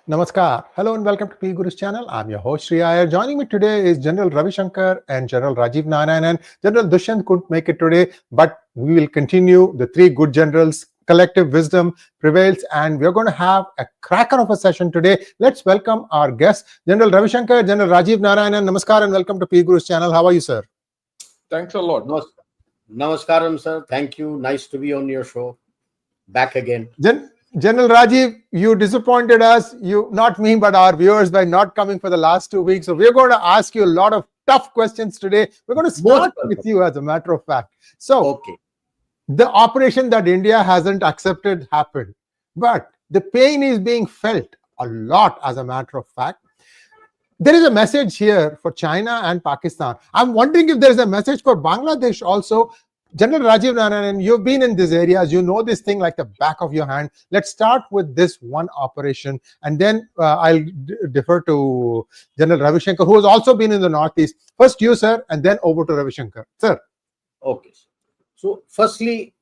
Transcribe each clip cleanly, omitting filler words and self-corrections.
Namaskar. Hello and welcome to P Guru's channel. I'm your host Sree Iyer. Joining me today is General Ravi Shankar and General Rajiv Narayanan. General Dushyant couldn't make it today, but we will continue. The three good generals, collective wisdom prevails, and we're going to have a cracker of a session today. Let's welcome our guests, General Ravi Shankar, General Rajiv Narayanan. Namaskar and welcome to P Guru's channel. How are you, sir? Thanks a lot. Namaskaram, sir. Thank you. Nice to be on your show. Back again. General Rajiv, you disappointed us, not me, but our viewers by not coming for the last 2 weeks. So we're going to ask you a lot of tough questions today. We're going to start with you as a matter of fact. So, the operation that India hasn't accepted happened, but the pain is being felt a lot as a matter of fact. There is a message here for China and Pakistan. I'm wondering if there is a message for Bangladesh also. General Rajiv Narayanan, you've been in these areas, you know this thing like the back of your hand. Let's start with this one operation, and then I'll defer to General Ravi Shankar, who has also been in the Northeast. First you, sir, and then over to Ravi Shankar. Sir. Okay. So, firstly,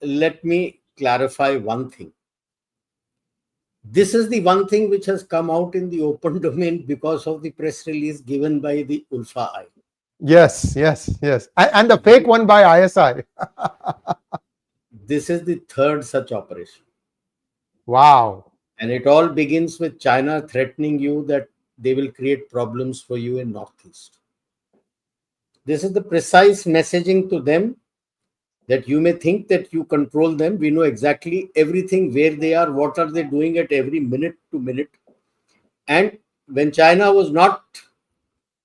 let me clarify one thing. This is the one thing which has come out in the open domain because of the press release given by the ULFA-I. Yes. And the fake one by ISI. This is the third such operation. Wow. And it all begins with China threatening you that they will create problems for you in Northeast. This is the precise messaging to them that you may think that you control them. We know exactly everything, where they are, what are they doing at every minute to minute. And when China was not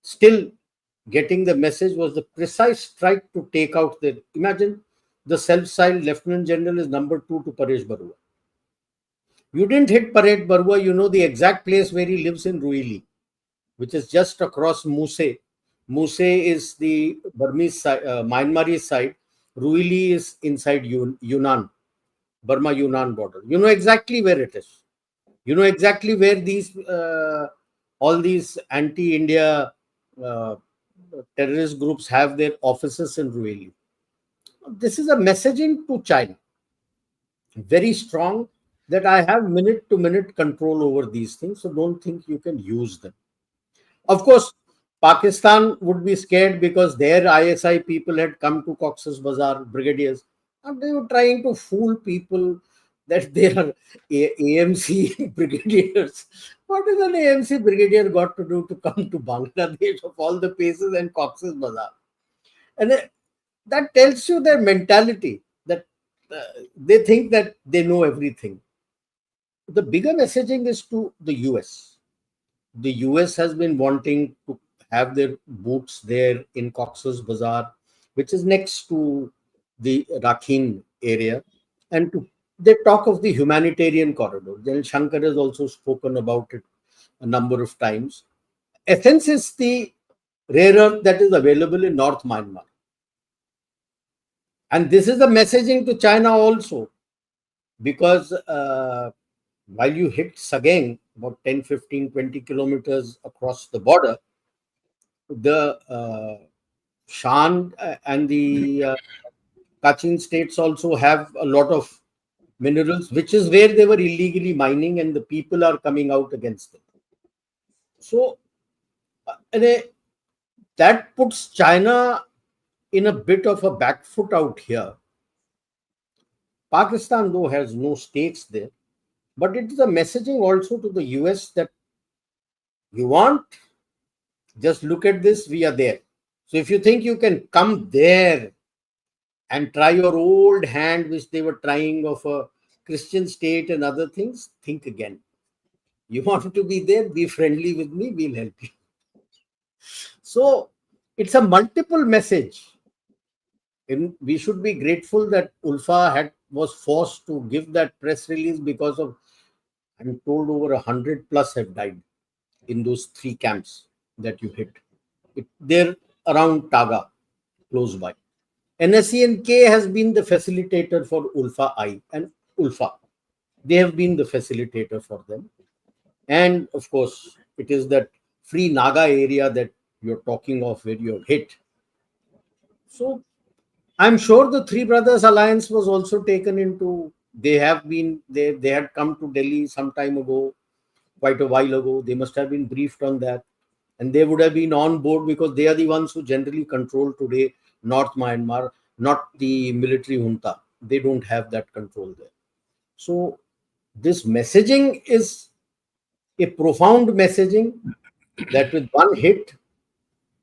still getting the message, was the precise strike to take out the, imagine the self-styled Lieutenant General is number 2 to Paresh Barua. You didn't hit Paresh Barua, you know the exact place where he lives in Ruili, which is just across Muse. Muse is the Burmese side, Myanmarese side. Ruili is inside Yunnan, Burma-Yunnan border. You know exactly where it is. You know exactly where these all these anti-India terrorist groups have their offices in Ruili. This is a messaging to China, very strong, that I have minute-to-minute control over these things, so don't think you can use them. Of course, Pakistan would be scared because their ISI people had come to Cox's Bazar, brigadiers, and they were trying to fool people that they are AMC brigadiers. What is an AMC brigadier got to do to come to Bangladesh of all the places and Cox's Bazar? And that tells you their mentality, that they think that they know everything. The bigger messaging is to the US. The US has been wanting to have their boots there in Cox's Bazar, which is next to the Rakhine area, and they talk of the humanitarian corridor. General Shankar has also spoken about it a number of times. Essence is the rare earth that is available in North Myanmar. And this is the messaging to China also, because while you hit Sagaing, about 10, 15, 20 kilometers across the border, the Shan and the Kachin states also have a lot of minerals, which is where they were illegally mining, and the people are coming out against them. So that puts China in a bit of a back foot out here. Pakistan, though, has no stakes there, but it is a messaging also to the US that you want, just look at this, we are there. So if you think you can come there and try your old hand, which they were trying of a Christian state and other things, think again. You want to be there, be friendly with me, we'll help you. So it's a multiple message. And we should be grateful that ULFA was forced to give that press release because of, I'm told, over 100 plus have died in those 3 camps that you hit. They're around Taga, close by. NSCNK has been the facilitator for ULFA-I and ULFA. They have been the facilitator for them. And of course, it is that Free Naga area that you're talking of where you're hit. So I'm sure the Three Brothers Alliance was also taken into, they had come to Delhi some time ago. quite a while ago. They must have been briefed on that. And they would have been on board because they are the ones who generally control today North Myanmar, not the military junta. They don't have that control there. So this messaging is a profound messaging that with one hit,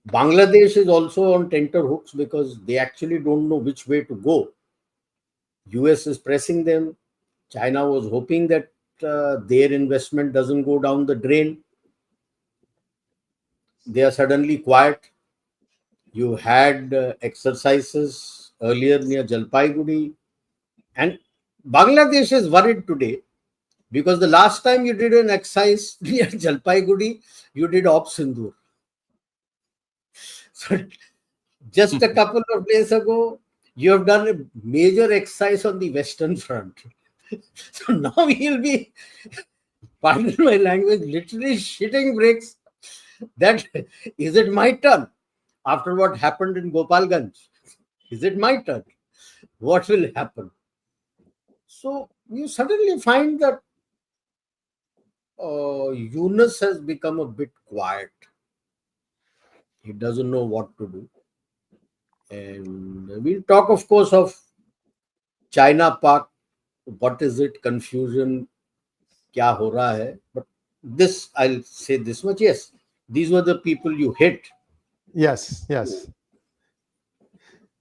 Bangladesh is also on tenterhooks because they actually don't know which way to go. US is pressing them. China was hoping that their investment doesn't go down the drain. They are suddenly quiet. You had exercises earlier near Jalpaiguri, and Bangladesh is worried today because the last time you did an exercise near Jalpaiguri, you did Op Sindoor. So just a couple of days ago, you have done a major exercise on the Western Front. So now he'll be, pardon my language, literally shitting bricks. That is it my turn? After what happened in Gopalganj, is it my turn? What will happen? So you suddenly find that Yunus has become a bit quiet. He doesn't know what to do. And we'll talk, of course, of China-PAK. What is it? Confusion. Kya ho raha hai? But this, I'll say this much. Yes, these were the people you hit. Yes, yes.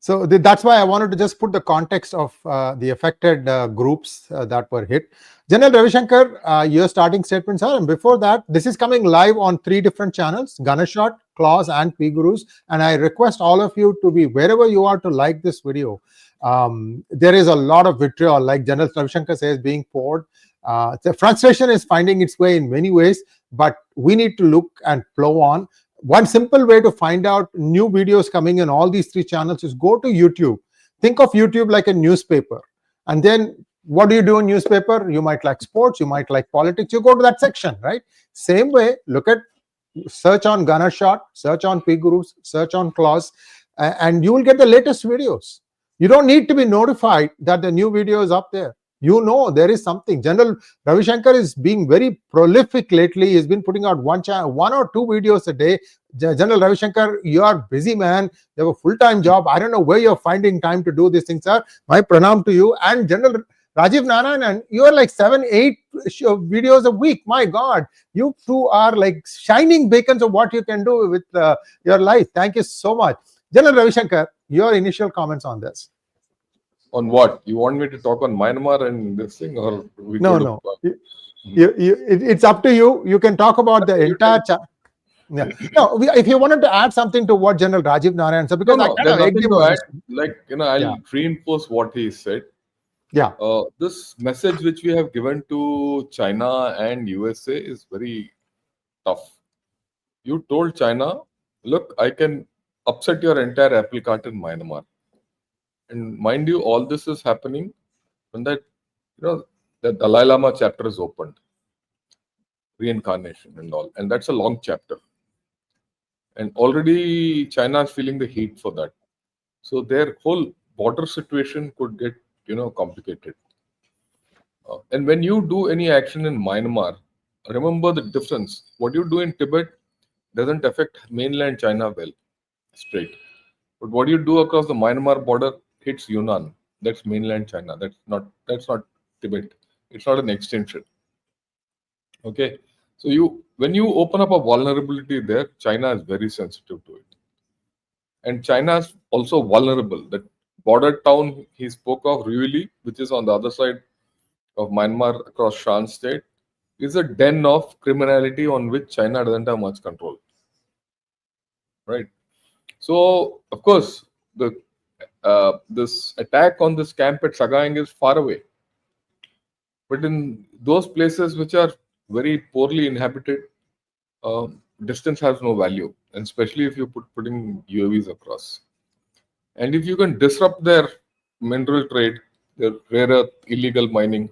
So that's why I wanted to just put the context of the affected groups that were hit. General Ravi Shankar, your starting statements are, and before that, this is coming live on 3 different channels, Gunnershot, Claws, and P Gurus. And I request all of you to be wherever you are to like this video. There is a lot of vitriol, like General Ravi Shankar says, being poured. The frustration is finding its way in many ways, but we need to look and plow on. One simple way to find out new videos coming in all these 3 channels is go to YouTube. Think of YouTube like a newspaper. And then what do you do in newspaper? You might like sports, you might like politics, you go to that section, right? Same way, search on Gunnershot, search on P Gurus, search on Claws, and you will get the latest videos. You don't need to be notified that the new video is up there. You know there is something. General Ravi Shankar is being very prolific lately. He's been putting out 1 or 2 videos a day. General Ravi Shankar, you are busy, man. You have a full-time job. I don't know where you're finding time to do these things, sir. My pranam to you. And General Rajiv Narayanan, you are like 7-8 videos a week. My God, you 2 are like shining beacons of what you can do with your life. Thank you so much. General Ravi Shankar, your initial comments on this. On what? You want me to talk on Myanmar and this thing, or we no? It's up to you. You can talk about the entire. Yeah. No, if you wanted to add something to what General Rajiv Narayan said, because no, there's nothing to add. Like I'll reinforce what he said. Yeah. This message which we have given to China and USA is very tough. You told China, look, I can upset your entire apple cart in Myanmar. And mind you, all this is happening when that the Dalai Lama chapter is opened, reincarnation and all, and that's a long chapter. And already China is feeling the heat for that. So their whole border situation could get complicated. And when you do any action in Myanmar, remember the difference. What you do in Tibet doesn't affect mainland China well, straight. But what you do across the Myanmar border hits Yunnan. That's mainland China. That's not Tibet. It's not an extension. Okay. So when you open up a vulnerability there, China is very sensitive to it. And China is also vulnerable. That border town he spoke of, Ruili, which is on the other side of Myanmar across Shan state, is a den of criminality on which China doesn't have much control. Right. So, of course, this attack on this camp at Sagaing is far away. But in those places which are very poorly inhabited, distance has no value, and especially if you're putting UAVs across. And if you can disrupt their mineral trade, their rare earth illegal mining,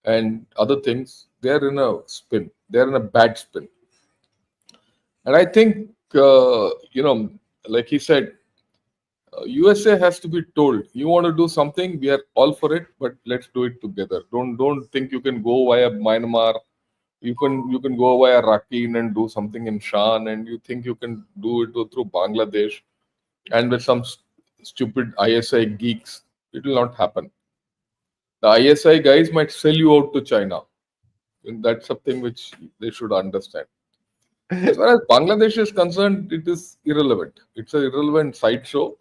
and other things, they're in a spin. They're in a bad spin. And I think, like he said, USA has to be told, you want to do something, we are all for it, but let's do it together. Don't think you can go via Myanmar. You can go via Rakhine and do something in Shan, and you think you can do it through Bangladesh, and with some stupid ISI geeks, it will not happen. The ISI guys might sell you out to China, and that's something which they should understand. As far as Bangladesh is concerned, it is irrelevant. It's an irrelevant sideshow.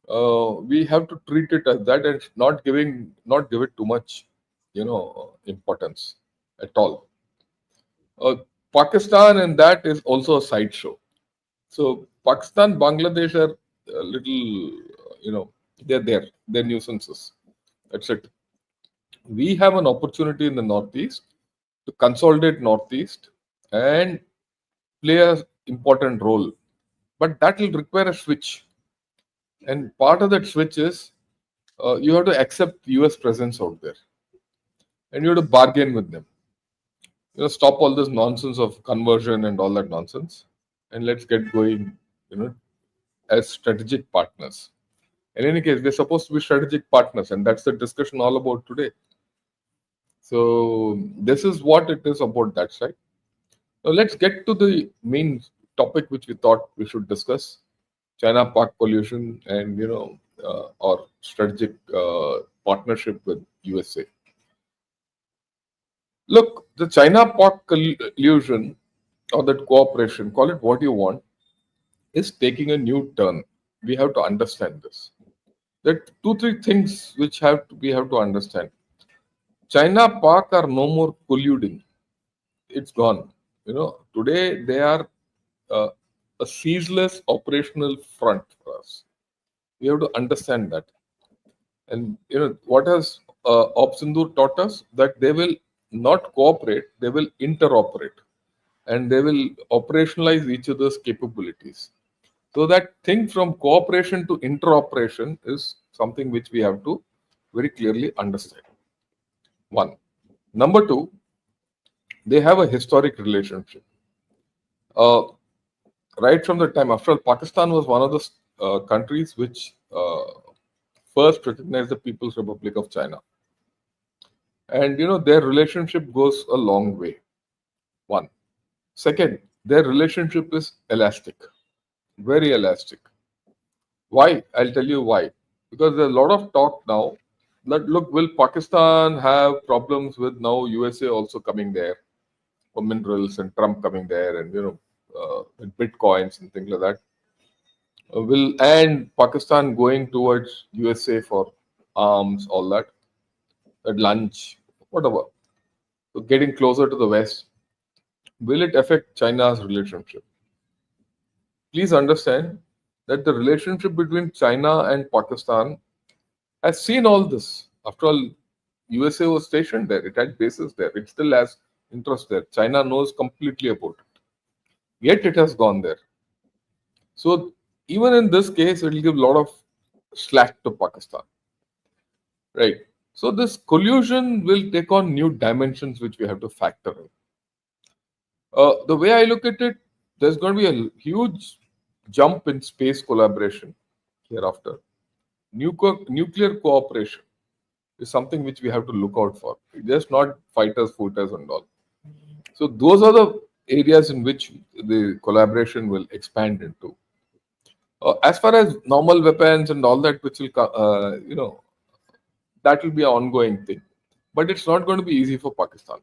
We have to treat it as that and not give it too much, importance at all. Pakistan and that is also a sideshow. So Pakistan, Bangladesh are a little, they're nuisances. That's it. We have an opportunity in the Northeast to consolidate Northeast and play an important role. But that will require a switch. And part of that switch is you have to accept US presence out there. And you have to bargain with them. Stop all this nonsense of conversion and all that nonsense. And let's get going, as strategic partners. In any case, we're supposed to be strategic partners, and that's the discussion all about today. So this is what it is about that side. Now let's get to the main topic which we thought we should discuss: China-PAK collusion and our strategic partnership with USA. Look, the China-PAK collusion or that cooperation, call it what you want, is taking a new turn. We have to understand this. There are 2-3 things which we have to understand. China-PAK are no more colluding. It's gone. Today they are a ceaseless operational front for us. We have to understand that. And what has Op Sindoor taught us? That they will not cooperate, they will interoperate, and they will operationalize each other's capabilities. So that thing from cooperation to interoperation is something which we have to very clearly understand. One. Number two, they have a historic relationship. Right from the time, after all, Pakistan was one of the countries which first recognized the People's Republic of China. And their relationship goes a long way. One. Second, their relationship is elastic. Very elastic. Why? I'll tell you why. Because there's a lot of talk now that, look, will Pakistan have problems with now USA also coming there for minerals and Trump coming there and, with Bitcoins and things like that. And Pakistan going towards USA for arms, all that, at lunch, whatever. So getting closer to the West. Will it affect China's relationship? Please understand that the relationship between China and Pakistan has seen all this. After all, USA was stationed there. It had bases there. It still has interest there. China knows completely about it. Yet it has gone there. So even in this case, it will give a lot of slack to Pakistan. Right. So this collusion will take on new dimensions which we have to factor in. The way I look at it, there's going to be a huge jump in space collaboration hereafter. Nuclear cooperation is something which we have to look out for. Just not fighters, footers and all. So those are the areas in which the collaboration will expand into. As far as normal weapons and all that, which will, that will be an ongoing thing. But it's not going to be easy for Pakistan.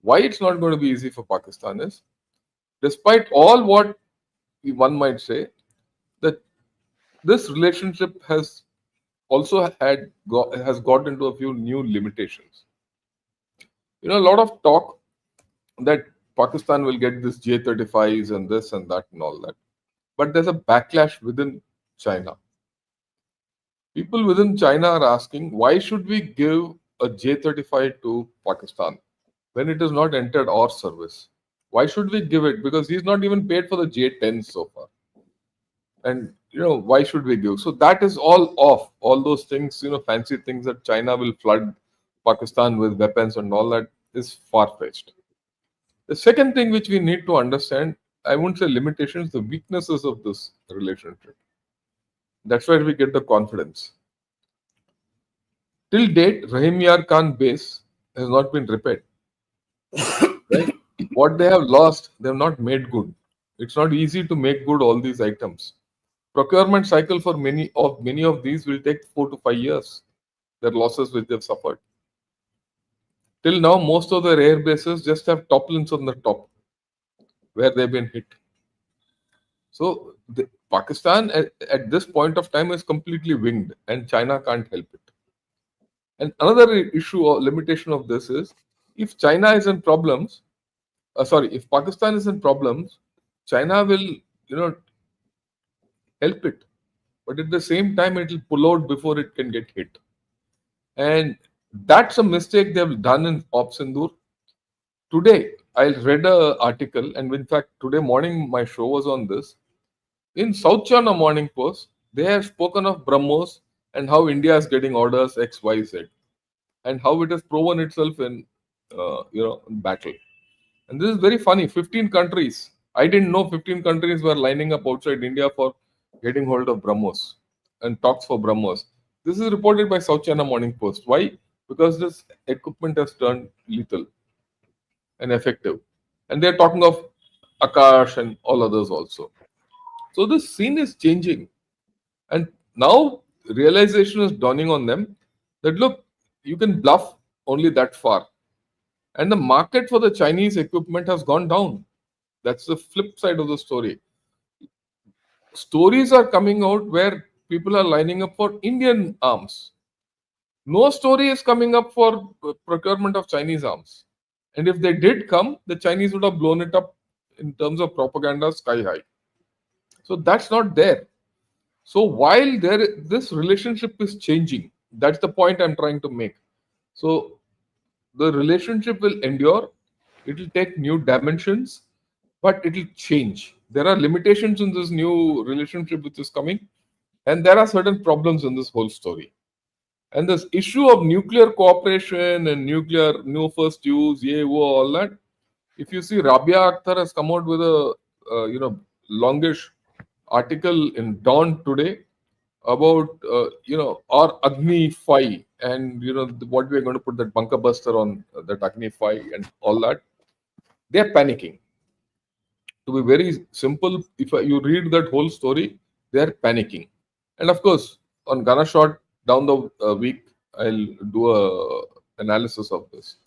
Why it's not going to be easy for Pakistan is, despite all what one might say, that this relationship has also has got into a few new limitations. A lot of talk that Pakistan will get this J-35s and this and that and all that. But there's a backlash within China. People within China are asking, why should we give a J-35 to Pakistan when it has not entered our service? Why should we give it? Because he's not even paid for the J-10 so far. And, why should we give? So that is all off. All those things, fancy things that China will flood Pakistan with weapons and all that is far-fetched. The second thing which we need to understand, I won't say limitations, the weaknesses of this relationship. That's where we get the confidence. Till date, Rahim Yar Khan base has not been repaired. what they have lost, they have not made good. It's not easy to make good all these items. Procurement cycle for many of these will take 4 to 5 years. Their losses which they've suffered. Till now, most of their air bases just have toplins on the top where they've been hit. So Pakistan at this point of time is completely winged, and China can't help it. And another issue or limitation of this is, if China is in problems, if Pakistan is in problems, China will, help it. But at the same time, it will pull out before it can get hit. And that's a mistake they have done in Op Sindoor. Today, I read an article, and in fact, today morning my show was on this. In South China Morning Post, they have spoken of BrahMos and how India is getting orders X, Y, Z, and how it has proven itself in, battle. And this is very funny. 15 countries. I didn't know 15 countries were lining up outside India for getting hold of BrahMos and talks for BrahMos. This is reported by South China Morning Post. Why? Because this equipment has turned lethal and effective. And they're talking of Akash and all others also. So this scene is changing. And now realization is dawning on them that, look, you can bluff only that far. And the market for the Chinese equipment has gone down. That's the flip side of the story. Stories are coming out where people are lining up for Indian arms. No story is coming up for procurement of Chinese arms. And if they did come, the Chinese would have blown it up in terms of propaganda sky high. So that's not there. So while this relationship is changing, that's the point I'm trying to make. So the relationship will endure. It will take new dimensions, but it will change. There are limitations in this new relationship which is coming, and there are certain problems in this whole story. And this issue of nuclear cooperation and nuclear no first use, all that. If you see, Rabia Akhtar has come out with a longish article in Dawn today about our Agni 5 and what we are going to put that bunker buster on that Agni 5 and all that. They are panicking. To be very simple, if you read that whole story, they are panicking. And of course, on Ghana Shot down the week, I'll do a analysis of this.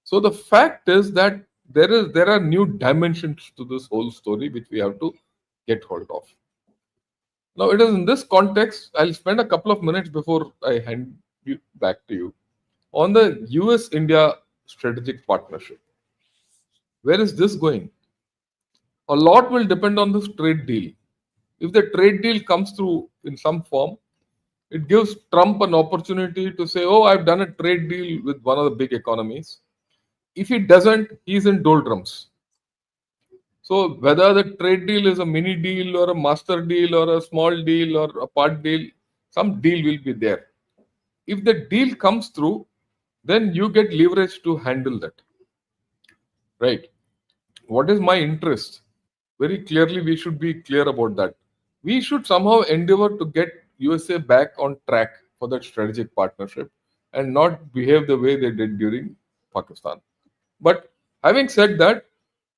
So the fact is that there are new dimensions to this whole story which we have to get hold of. Now, it is in this context, I'll spend a couple of minutes before I hand you back to you on the US-India strategic partnership. Where is this going? A lot will depend on this trade deal. If the trade deal comes through in some form, it gives Trump an opportunity to say, oh, I've done a trade deal with one of the big economies. If he doesn't, he's in doldrums. So whether the trade deal is a mini deal or a master deal or a small deal or a part deal, some deal will be there. If the deal comes through, then you get leverage to handle that. Right? What is my interest? Very clearly, we should be clear about that. We should somehow endeavor to get USA back on track for that strategic partnership and not behave the way they did during Pakistan. But having said that,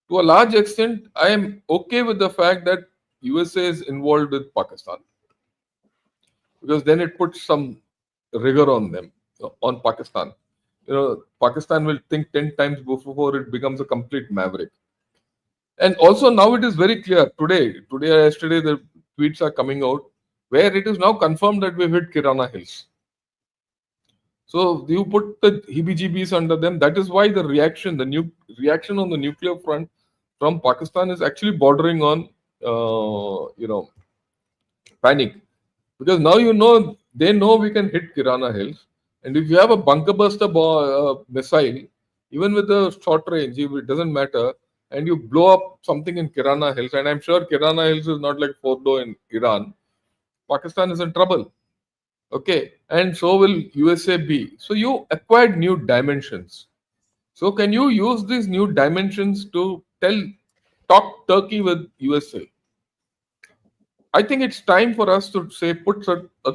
to a large extent, I am okay with the fact that USA is involved with Pakistan, because then it puts some rigor on them, on Pakistan. Pakistan will think 10 times before it becomes a complete maverick. And also now it is very clear today or yesterday, the tweets are coming out where it is now confirmed that we've hit Kirana Hills. So you put the heebie-jeebies under them. That is why the new reaction on the nuclear front from Pakistan is actually bordering on, panic. Because now they know we can hit Kirana Hills. And if you have a bunker buster missile, even with a short range, it doesn't matter, and you blow up something in Kirana Hills, and I'm sure Kirana Hills is not like Fordo in Iran, Pakistan is in trouble. Okay, and so will USA be. So you acquired new dimensions. So can you use these new dimensions to talk Turkey with USA? I think it's time for us to say, put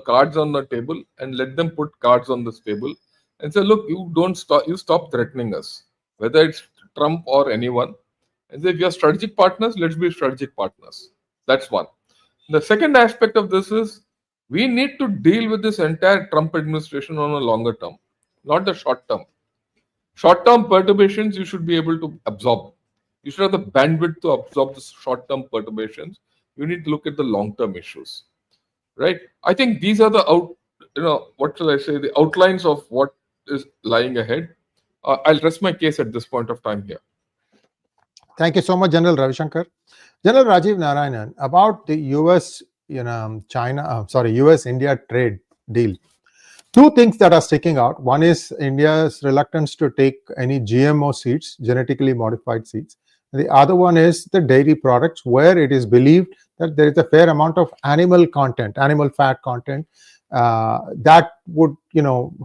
cards on the table and let them put cards on this table and say, look, you stop threatening us. Whether it's Trump or anyone. And say, if we are strategic partners, let's be strategic partners. That's one. The second aspect of this is we need to deal with this entire Trump administration on a longer term, not the short term. Short term perturbations you should be able to absorb. You should have the bandwidth to absorb the short term perturbations. You need to look at the long term issues, right? I think these are the what shall I say, the outlines of what is lying ahead. I'll rest my case at this point of time here. Thank you so much, General Ravi Shankar. General Rajiv Narayanan, about the US, US India trade deal. Two things that are sticking out. One is India's reluctance to take any GMO seeds, genetically modified seeds. The other one is the dairy products, where it is believed that there is a fair amount of animal content, animal fat content, that would,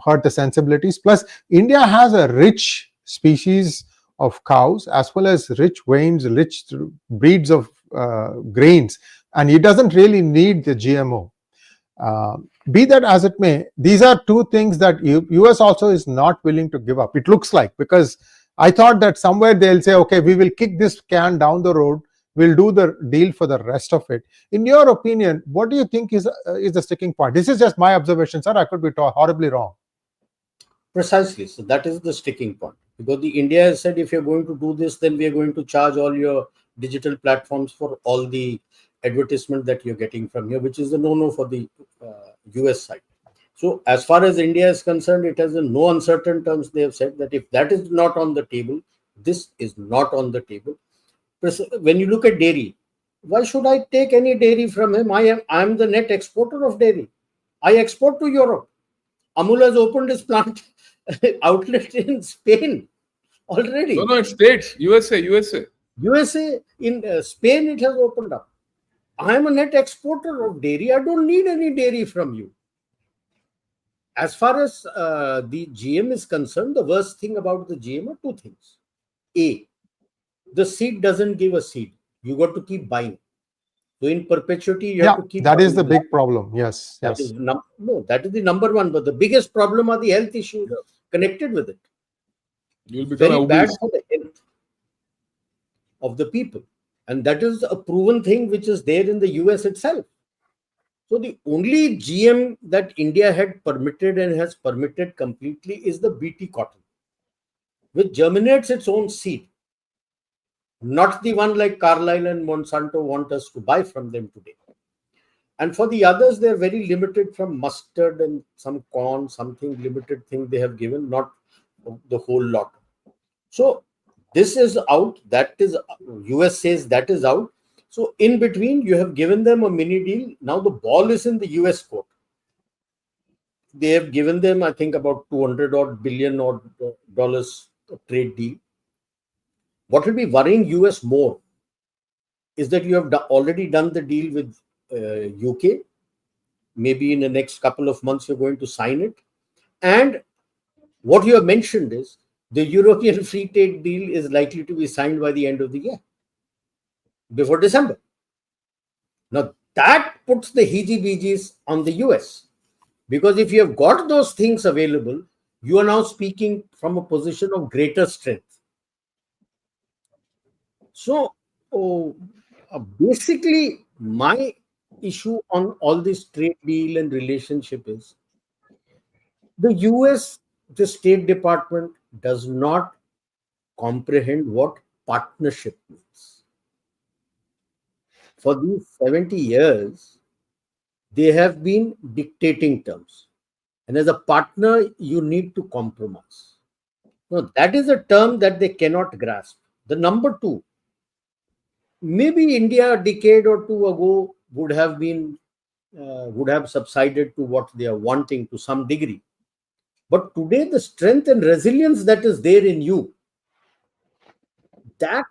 hurt the sensibilities. Plus, India has a rich species of cows, as well as rich veins, rich breeds of grains, and it doesn't really need the GMO. Be that as it may, these are two things that US also is not willing to give up. It looks like, because I thought that somewhere they'll say, okay, we will kick this can down the road. We'll do the deal for the rest of it. In your opinion, what do you think is the sticking point? This is just my observation, sir. I could be horribly wrong. Precisely. So that is the sticking point. Because the India has said, if you're going to do this, then we are going to charge all your digital platforms for all the advertisement that you're getting from here, which is the no-no for the US side. So as far as India is concerned, it has in no uncertain terms, they have said that if that is not on the table, this is not on the table. When you look at dairy, why should I take any dairy from him? I am the net exporter of dairy. I export to Europe. Amul has opened his plant outlet in Spain already. No, it's States, USA. In Spain, it has opened up. I am a net exporter of dairy. I don't need any dairy from you. As far as the GM is concerned, the worst thing about the GM are two things. A, the seed doesn't give a seed. You got to keep buying. So in perpetuity, you have to keep that buying. is the big problem. Yes. That is the number one. But the biggest problem are the health issues connected with it. You'll become very bad obese. for the health of the people. And that is a proven thing which is there in the US itself. So the only GM that India had permitted and has permitted completely is the BT cotton, which germinates its own seed. Not the one like Carlyle and Monsanto want us to buy from them today. And for the others, they're very limited from mustard and some corn, something limited thing they have given, not the whole lot. So this is out. That is, US says that is out. So in between, you have given them a mini deal. Now the ball is in the US court. They have given them, I think, about $200 billion trade deal. What will be worrying US more is that you have already done the deal with UK. Maybe in the next couple of months, you're going to sign it. And what you have mentioned is the European free trade deal is likely to be signed by the end of the year, before December. Now, that puts the heebie-jeebies on the US. Because if you have got those things available, you are now speaking from a position of greater strength. So, basically, my issue on all this trade deal and relationship is the US, the State Department, does not comprehend what partnership means. For these 70 years, they have been dictating terms. And as a partner, you need to compromise. Now, that is a term that they cannot grasp. The number two, maybe India a decade or two ago would have subsided to what they are wanting to some degree. But today, the strength and resilience that is there in you, that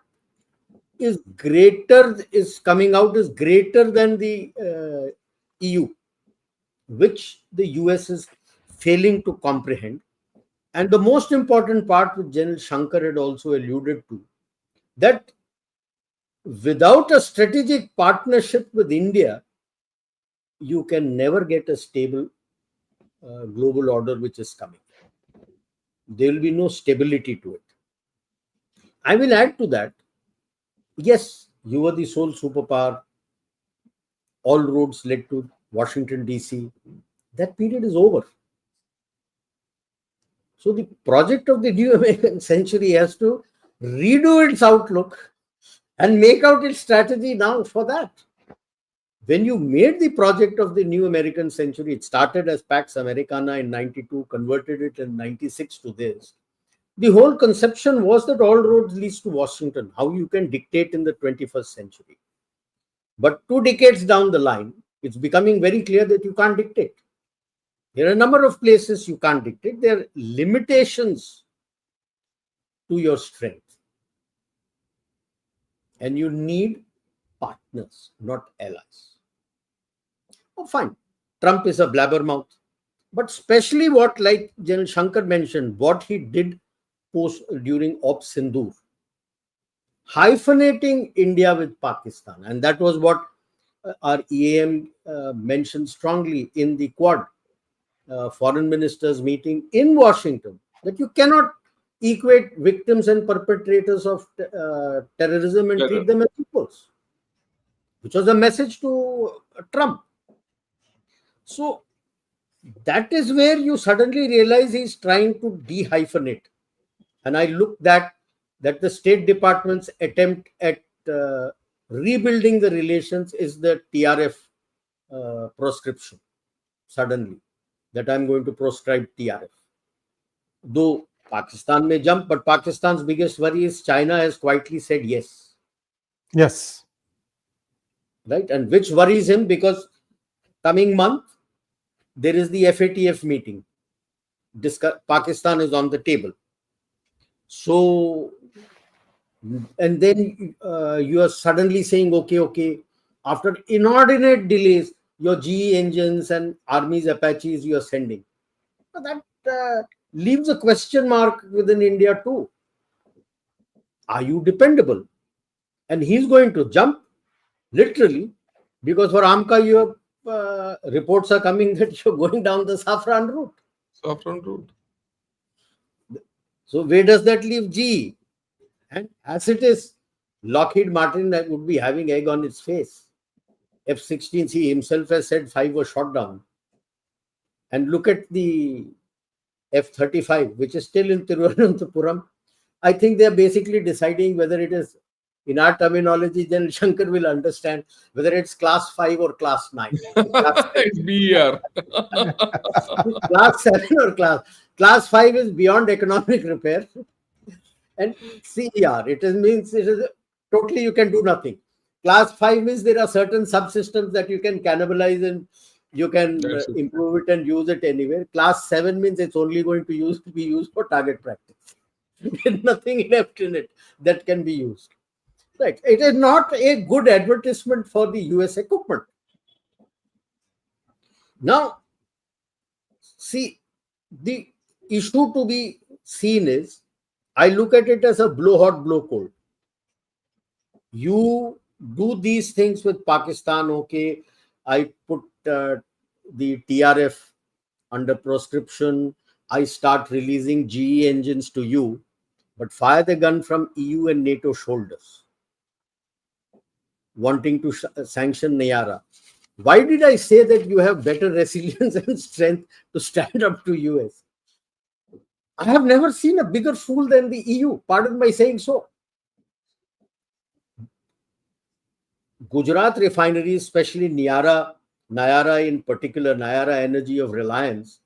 is coming out is greater than the EU, which the US is failing to comprehend. And the most important part, which General Shankar had also alluded to, that without a strategic partnership with India, you can never get a stable global order which is coming. There will be no stability to it. I will add to that. Yes, you were the sole superpower. All roads led to Washington, D.C. That period is over. So the project of the new American century has to redo its outlook and make out its strategy now for that. When you made the project of the new American century, it started as Pax Americana in 92, converted it in 96 to this. The whole conception was that all roads leads to Washington, how you can dictate in the 21st century. But 2 decades down the line, it's becoming very clear that you can't dictate. There are a number of places you can't dictate. There are limitations to your strength. And you need partners, not allies. Oh, fine. Trump is a blabbermouth. But especially what, like General Shankar mentioned, what he did during Op Sindoor, hyphenating India with Pakistan. And that was what our EAM mentioned strongly in the Quad foreign ministers meeting in Washington, that you cannot equate victims and perpetrators of terrorism and treat them as equals, which was a message to Trump. So that is where you suddenly realize he's trying to dehyphenate. And I looked at that the State Department's attempt at rebuilding the relations is the TRF proscription, suddenly, that I'm going to proscribe TRF. Though Pakistan may jump, but Pakistan's biggest worry is China has quietly said yes. Yes. Right? And which worries him, because coming month, there is the FATF meeting. Pakistan is on the table. So, and then you are suddenly saying, okay, after inordinate delays, your GE engines and Army's Apaches you are sending. That leaves a question mark within India too. Are you dependable? And he's going to jump, literally, because for AMCA, your reports are coming that you're going down the saffron route. Saffron route. So where does that leave GE? And as it is, Lockheed Martin that would be having egg on its face. F-16, he himself has said 5 were shot down. And look at the F-35, which is still in Thiruvananthapuram. I think they're basically deciding whether it is, in our terminology, then Shankar will understand, whether it's class 5 or class 9. It's BR. Class 7 or class 5 is beyond economic repair. And CER, means it is totally you can do nothing. Class 5 means there are certain subsystems that you can cannibalize and you can improve it and use it anywhere. Class 7 means it's only going to be used for target practice. There's nothing left in it that can be used. Right. It is not a good advertisement for the US equipment. Now, see, the issue to be seen is, I look at it as a blow hot, blow cold. You do these things with Pakistan, okay, I put the TRF under proscription, I start releasing GE engines to you, but fire the gun from EU and NATO shoulders, wanting to sanction Nayara. Why did I say that you have better resilience and strength to stand up to US? I have never seen a bigger fool than the EU. Pardon my saying so. Gujarat refineries, especially Nayara in particular, Nayara Energy of Reliance,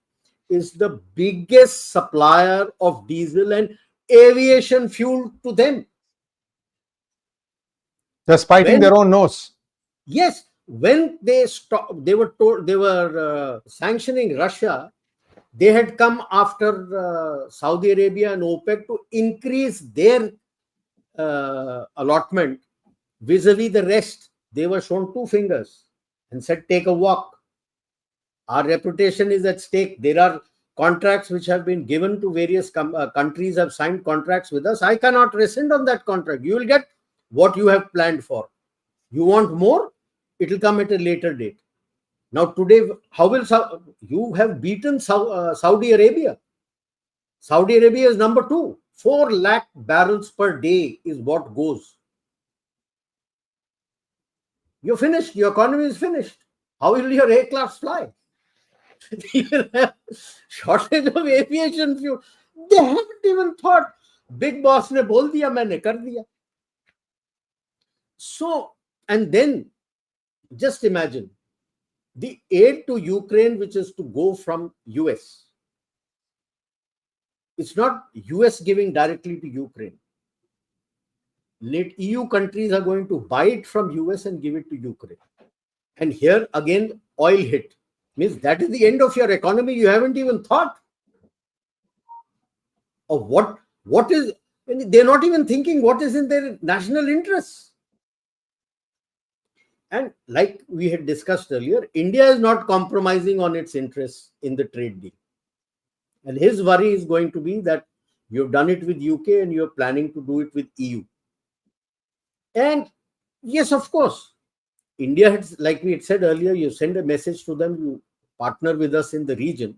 is the biggest supplier of diesel and aviation fuel to them. They're spiting their own nose. Yes, when they were sanctioning Russia. They had come after Saudi Arabia and OPEC to increase their allotment vis-a-vis the rest. They were shown 2 fingers and said, take a walk. Our reputation is at stake. There are contracts which have been given to various countries have signed contracts with us. I cannot rescind on that contract. You will get what you have planned for. You want more? It will come at a later date. Now today, how will you have beaten Saudi Arabia? Saudi Arabia is number 2. 4 lakh barrels per day is what goes. You're finished. Your economy is finished. How will your aircrafts fly? You will have shortage of aviation fuel. They haven't even thought. Big boss ne bol diya, maine kar diya. So, and then just imagine the aid to Ukraine, which is to go from US. It's not US giving directly to Ukraine. EU countries are going to buy it from US and give it to Ukraine. And here again, oil hit. Means that is the end of your economy. You haven't even thought of what is, they're not even thinking what is in their national interests. And like we had discussed earlier, India is not compromising on its interests in the trade deal. And his worry is going to be that you've done it with UK and you're planning to do it with EU. And yes, of course, India had, like we had said earlier, you send a message to them, you partner with us in the region.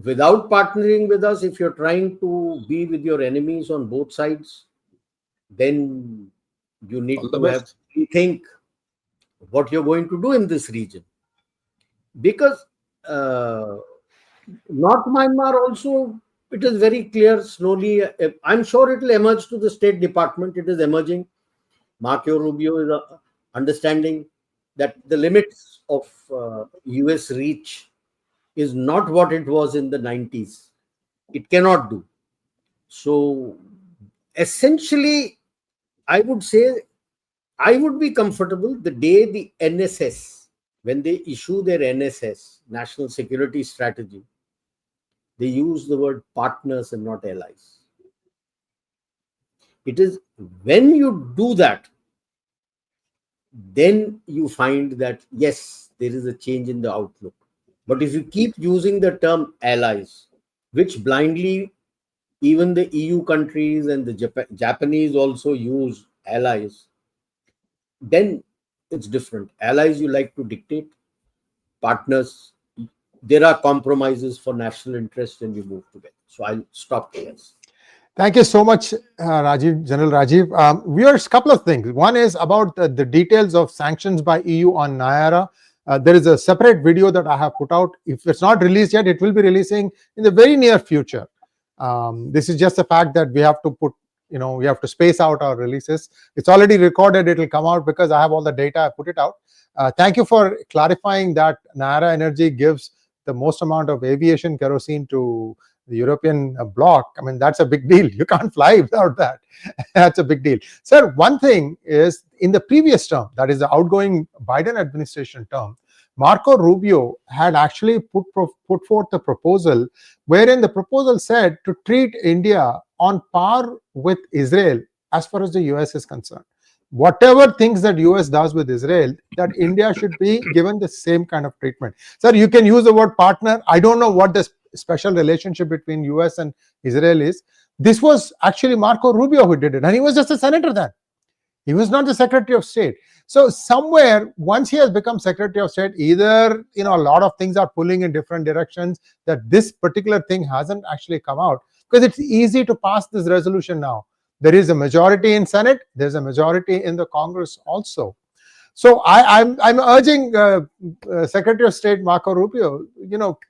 Without partnering with us, if you're trying to be with your enemies on both sides, then you need to have to think what you're going to do in this region. Because North Myanmar also, it is very clear slowly. I'm sure it will emerge to the State Department. It is emerging. Marco Rubio is understanding that the limits of US reach is not what it was in the 90s. It cannot do. So essentially, I would say I would be comfortable the day the NSS, when they issue their NSS, National Security Strategy, they use the word partners and not allies. It is when you do that, then you find that, yes, there is a change in the outlook. But if you keep using the term allies, which blindly even the EU countries and the Japanese also use allies, then it's different. Allies you like to dictate, partners, there are compromises for national interest and you move together. So I'll stop here. Thank you so much, Rajiv, General Rajiv. Viewers, couple of things. One is about the details of sanctions by EU on Nayara. There is a separate video that I have put out. If it's not released yet, it will be releasing in the very near future. This is just the fact that we have to put, we have to space out our releases. It's already recorded. It will come out because I have all the data. I put it out. Thank you for clarifying that Nayara Energy gives the most amount of aviation kerosene to the European bloc. I mean, that's a big deal. You can't fly without that. That's a big deal. Sir, one thing is, in the previous term, that is the outgoing Biden administration term, Marco Rubio had actually put forth a proposal wherein the proposal said to treat India on par with Israel as far as the US is concerned. Whatever things that US does with Israel, that India should be given the same kind of treatment. Sir, you can use the word partner. I don't know what the special relationship between US and Israel is. This was actually Marco Rubio who did it, and he was just a senator then. He was not the Secretary of State. So somewhere, once he has become Secretary of State, either a lot of things are pulling in different directions, that this particular thing hasn't actually come out, because it's easy to pass this resolution now. There is a majority in Senate. There's a majority in the Congress also. So I'm urging Secretary of State Marco Rubio,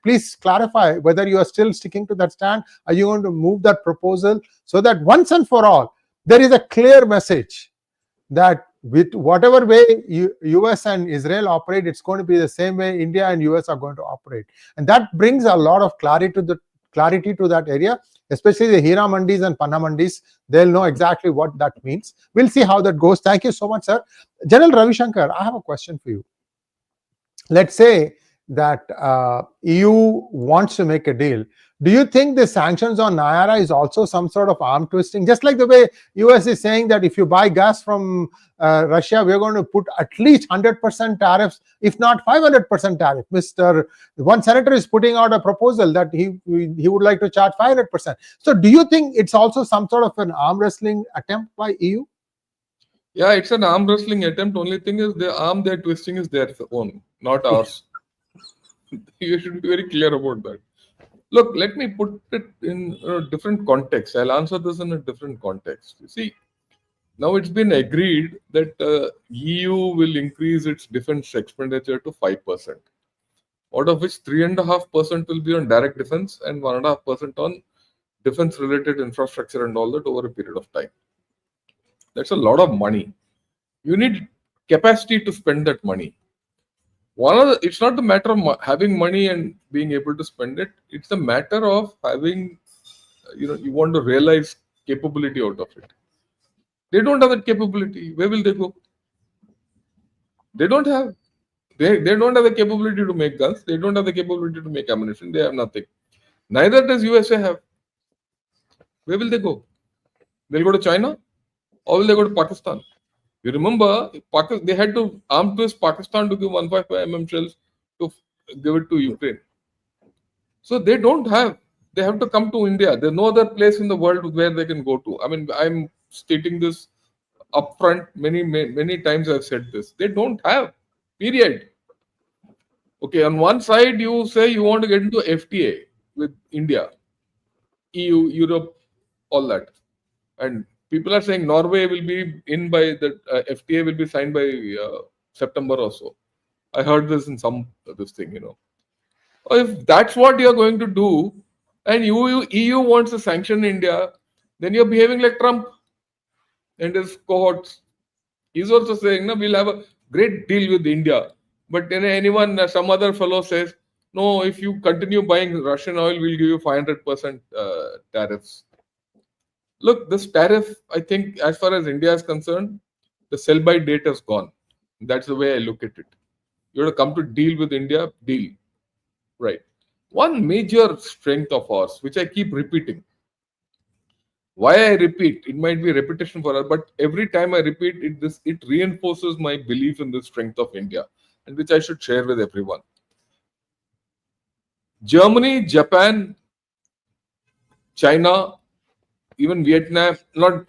please clarify whether you are still sticking to that stand. Are you going to move that proposal so that once and for all, there is a clear message that with whatever way US and Israel operate, it's going to be the same way India and US are going to operate. And that brings a lot of clarity to that area, especially the Hira Mandis and Panna Mandis. They'll know exactly what that means. We'll see how that goes. Thank you so much, sir. General Ravi Shankar, I have a question for you. Let's say that EU wants to make a deal. Do you think the sanctions on Nayara is also some sort of arm twisting? Just like the way US is saying that if you buy gas from Russia, we're going to put at least 100% tariffs, if not 500% tariff. One senator is putting out a proposal that he would like to charge 500%. So do you think it's also some sort of an arm wrestling attempt by EU? Yeah, it's an arm wrestling attempt. Only thing is the arm they're twisting is their own, not ours. You should be very clear about that. Look, let me put it in a different context. I'll answer this in a different context. You see, now it's been agreed that EU will increase its defense expenditure to 5%, out of which 3.5% will be on direct defense and 1.5% on defense-related infrastructure and all that over a period of time. That's a lot of money. You need capacity to spend that money. It's not the matter of having money and being able to spend it. It's the matter of having, you want to realize capability out of it. They don't have that capability. Where will they go? They don't have. They don't have the capability to make guns. They don't have the capability to make ammunition. They have nothing. Neither does USA have. Where will they go? They'll go to China, or will they go to Pakistan? You remember, they had to arm twist Pakistan to give 155 mm shells to give it to Ukraine. So they don't have. They have to come to India. There's no other place in the world where they can go to. I mean, I'm stating this upfront. Many times I've said this. They don't have. Period. Okay, on one side you say you want to get into FTA with India, EU, Europe, all that, and people are saying Norway will be in by the FTA will be signed by September or so. I heard this in this thing, If that's what you're going to do, and EU wants to sanction India, then you're behaving like Trump and his cohorts. He's also saying, no, we'll have a great deal with India. But then some other fellow says, no, if you continue buying Russian oil, we'll give you 500% tariffs. Look, this tariff, I think, as far as India is concerned, the sell-by date is gone. That's the way I look at it. You have to come to deal with India, deal. Right. One major strength of ours, which I keep repeating. Why I repeat, it might be repetition for us, but every time I repeat it reinforces my belief in the strength of India, and which I should share with everyone. Germany, Japan, China, even Vietnam,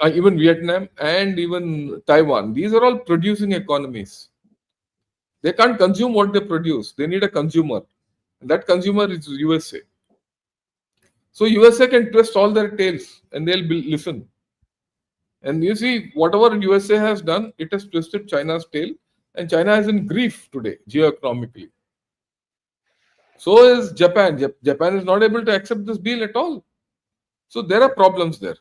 even Vietnam and even Taiwan, these are all producing economies. They can't consume what they produce. They need a consumer. And that consumer is USA. So USA can twist all their tails and they'll listen. And you see, whatever USA has done, it has twisted China's tail, and China is in grief today, geoeconomically. So is Japan. Japan is not able to accept this deal at all. So there are problems there.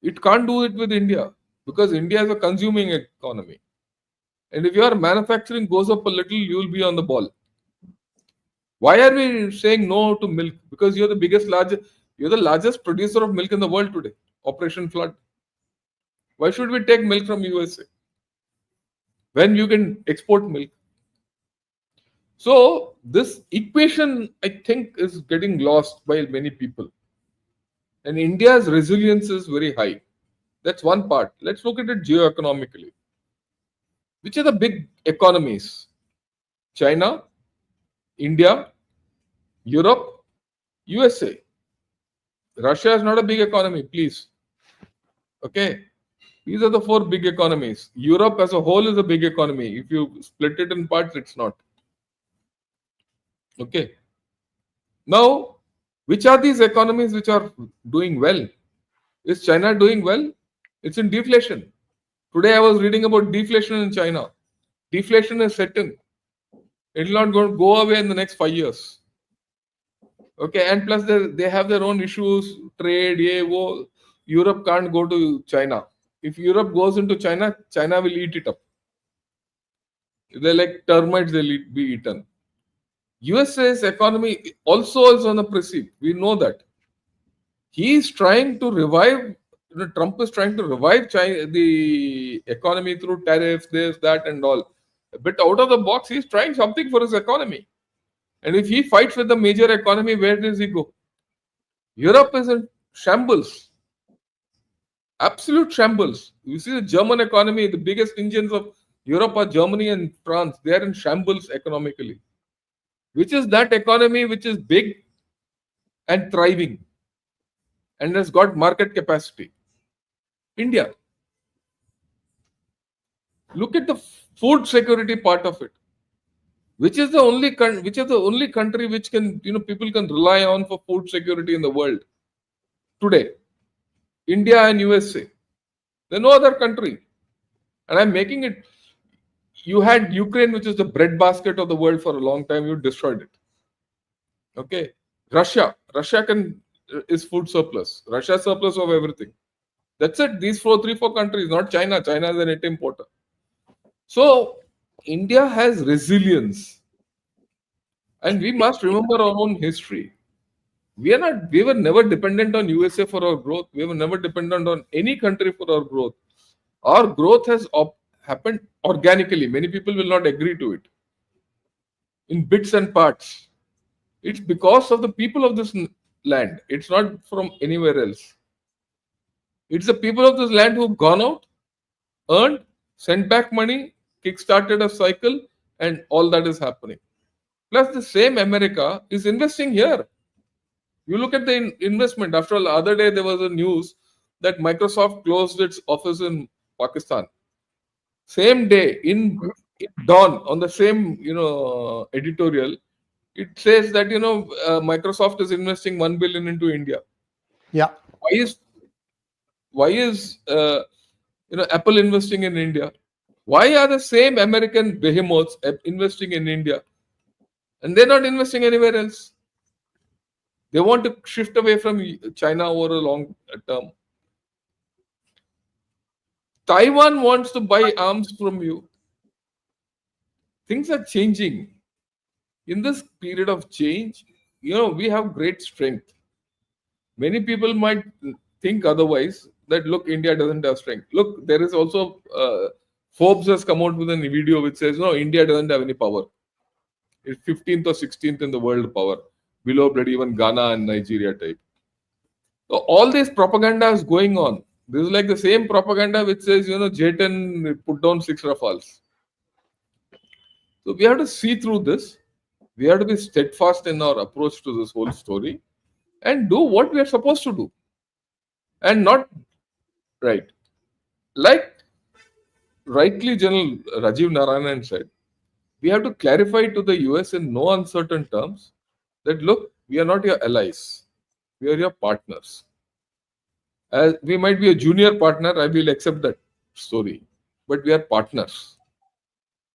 It can't do it with India because India is a consuming economy. And if your manufacturing goes up a little, you will be on the ball. Why are we saying no to milk? Because you're the largest producer of milk in the world today. Operation Flood. Why should we take milk from USA when you can export milk? So this equation, I think, is getting lost by many people. And India's resilience is very high. That's one part. Let's look at it geoeconomically. Which are the big economies? China, India, Europe, USA. Russia is not a big economy, please. Okay. These are the four big economies. Europe as a whole is a big economy. If you split it in parts, it's not. Okay. Now, which are these economies which are doing well? Is China doing well? It's in deflation. Today I was reading about deflation in China. Deflation is set in. It will not go away in the next 5 years. Okay, and plus they have their own issues, trade, Europe can't go to China. If Europe goes into China, China will eat it up. They're like termites, they'll be eaten. USA's economy also is on the precipice. We know that. He is trying to revive, Trump is trying to revive China, the economy through tariffs, this, that, and all. A bit out of the box, he's trying something for his economy. And if he fights with the major economy, where does he go? Europe is in shambles. Absolute shambles. You see the German economy, the biggest engines of Europe are Germany and France. They are in shambles economically. Which is that economy which is big and thriving and has got market capacity? India. Look at the food security part of it. Which is the only country which can, people can rely on for food security in the world today? India and USA. There's no other country. And I'm making it. You had Ukraine, which is the breadbasket of the world for a long time. You destroyed it. Okay. Russia is food surplus. Russia surplus of everything. That's it. These 3-4 countries, not China. China is a net importer. So India has resilience. And we must remember our own history. We were never dependent on USA for our growth. We were never dependent on any country for our growth. Our growth has happened organically. Many people will not agree to it. In bits and parts. It's because of the people of this land. It's not from anywhere else. It's the people of this land who've gone out, earned, sent back money, kick-started a cycle, and all that is happening. Plus, the same America is investing here. You look at the investment. After all, the other day there was a news that Microsoft closed its office in Pakistan. Same day, in Dawn, on the same editorial, it says that Microsoft is investing 1 billion into India. Yeah. Why is Apple investing in India? Why are the same American behemoths investing in India? And they're not investing anywhere else. They want to shift away from China over a long term. Taiwan wants to buy arms from you. Things are changing. In this period of change, we have great strength. Many people might think otherwise, that look, India doesn't have strength. Look, there is also Forbes has come out with a video which says, no, India doesn't have any power. It's 15th or 16th in the world power, below bloody even Ghana and Nigeria type. So all this propaganda is going on. This is like the same propaganda which says, J10 put down 6 Rafales. So we have to see through this. We have to be steadfast in our approach to this whole story and do what we are supposed to do. And not right. Like rightly General Rajiv Narayanan said, we have to clarify to the US in no uncertain terms that, look, we are not your allies. We are your partners. As we might be a junior partner, I will accept that story. But we are partners.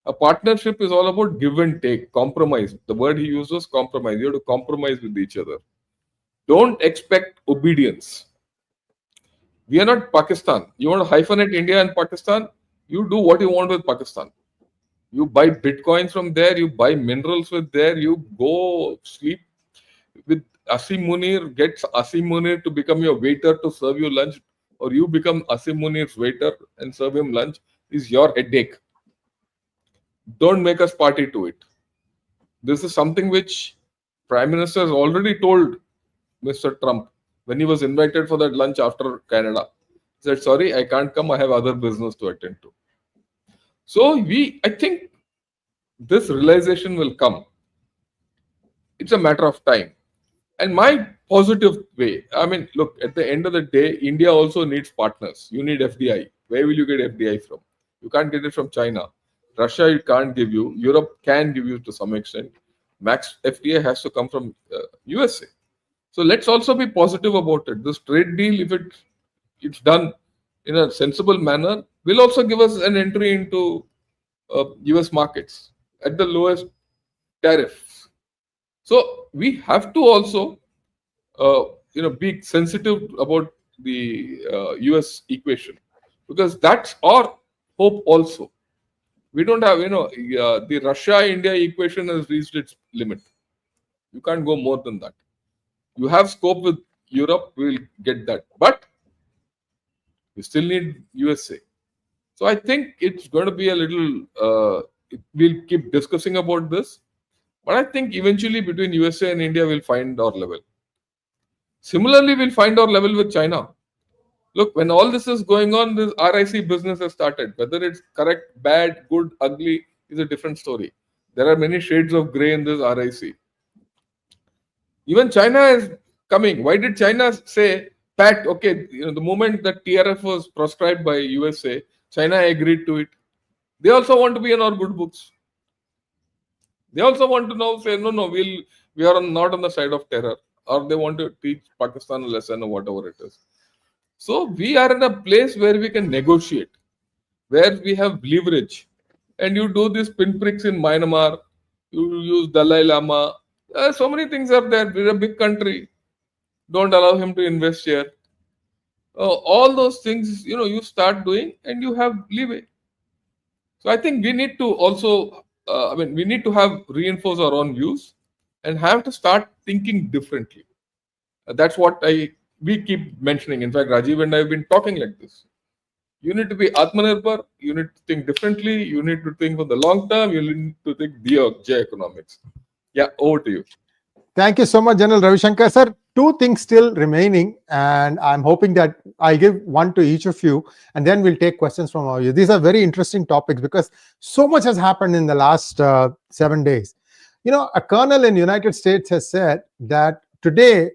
A partnership is all about give and take, compromise. The word he used was compromise. You have to compromise with each other. Don't expect obedience. We are not Pakistan. You want to hyphenate India and Pakistan? You do what you want with Pakistan. You buy bitcoins from there, you buy minerals with there, you go sleep with Asim Munir, get Asim Munir to become your waiter to serve you lunch, or you become Asim Munir's waiter and serve him lunch, is your headache. Don't make us party to it. This is something which Prime Minister has already told Mr. Trump when he was invited for that lunch after Canada. He said, sorry, I can't come, I have other business to attend to. So I think this realization will come. It's a matter of time. And my positive way, look, at the end of the day, India also needs partners. You need FDI. Where will you get FDI from? You can't get it from China. Russia, it can't give you. Europe can give you to some extent. Max FDI has to come from USA. So let's also be positive about it. This trade deal, if it's done in a sensible manner, will also give us an entry into US markets at the lowest tariffs. So we have to also, be sensitive about the US equation, because that's our hope also. We don't have, the Russia-India equation has reached its limit. You can't go more than that. You have scope with Europe, we'll get that. But we still need USA. So I think it's going to be a little, we'll keep discussing about this. But I think eventually between USA and India, we'll find our level. Similarly, we'll find our level with China. Look, when all this is going on, this RIC business has started. Whether it's correct, bad, good, ugly is a different story. There are many shades of grey in this RIC. Even China is coming. Why did China say, PAK, okay, the moment that TRF was proscribed by USA, China agreed to it. They also want to be in our good books. They also want to now say, no, we are not on the side of terror, or they want to teach Pakistan a lesson or whatever it is. So we are in a place where we can negotiate, where we have leverage. And you do these pinpricks in Myanmar, you use Dalai Lama. So many things are there. We're a big country. Don't allow him to invest here. All those things, you start doing and you have leeway. So I think we need to also, we need to have reinforce our own views and have to start thinking differently. That's what we keep mentioning. In fact, Rajiv and I have been talking like this. You need to be Atmanirbhar. You need to think differently. You need to think for the long term. You need to think Geoeconomics. Yeah, over to you. Thank you so much, General Ravi Shankar. Sir, two things still remaining, and I'm hoping that I'll give one to each of you, and then we'll take questions from all of you. These are very interesting topics because so much has happened in the last 7 days. A colonel in the United States has said that today,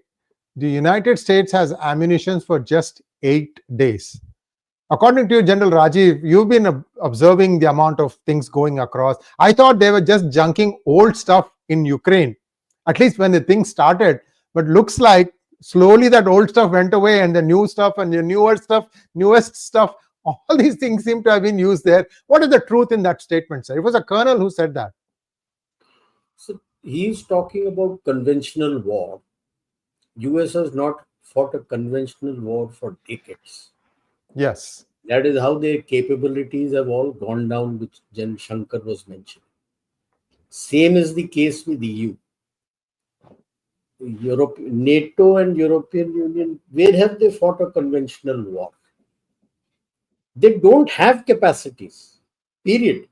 the United States has ammunition for just 8 days. According to you, General Rajiv, you've been observing the amount of things going across. I thought they were just junking old stuff in Ukraine, at least when the thing started. But looks like slowly that old stuff went away and the new stuff and the newest stuff, all these things seem to have been used there. What is the truth in that statement, sir? It was a colonel who said that. So he's talking about conventional war. US has not fought a conventional war for decades. Yes. That is how their capabilities have all gone down, which General Shankar was mentioning. Same is the case with EU. Europe, NATO and European Union, where have they fought a conventional war? They don't have capacities, period.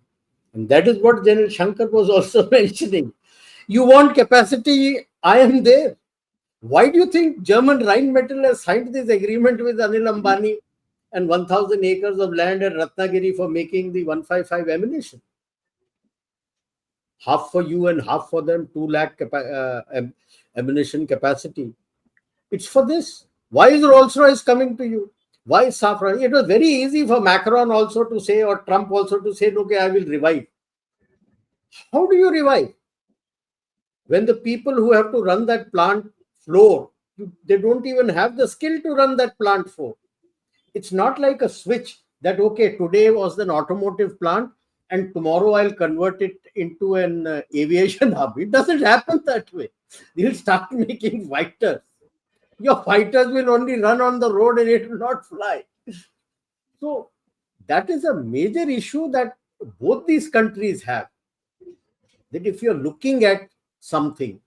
And that is what General Shankar was also mentioning. You want capacity, I am there. Why do you think German Rheinmetall has signed this agreement with Anil Ambani and 1,000 acres of land at Ratnagiri for making the 155 ammunition? Half for you and half for them, 2 lakh ammunition capacity. It's for this. Why is Rolls-Royce coming to you? Why is Safran? It was very easy for Macron also to say, or Trump also to say, okay, I will revive. How do you revive? When the people who have to run that plant floor, they don't even have the skill to run that plant floor. It's not like a switch that, okay, today was an automotive plant and tomorrow I'll convert it into an aviation hub. It doesn't happen that way. They'll start making fighters. Your fighters will only run on the road and it will not fly. So that is a major issue that both these countries have. That if you're looking at something,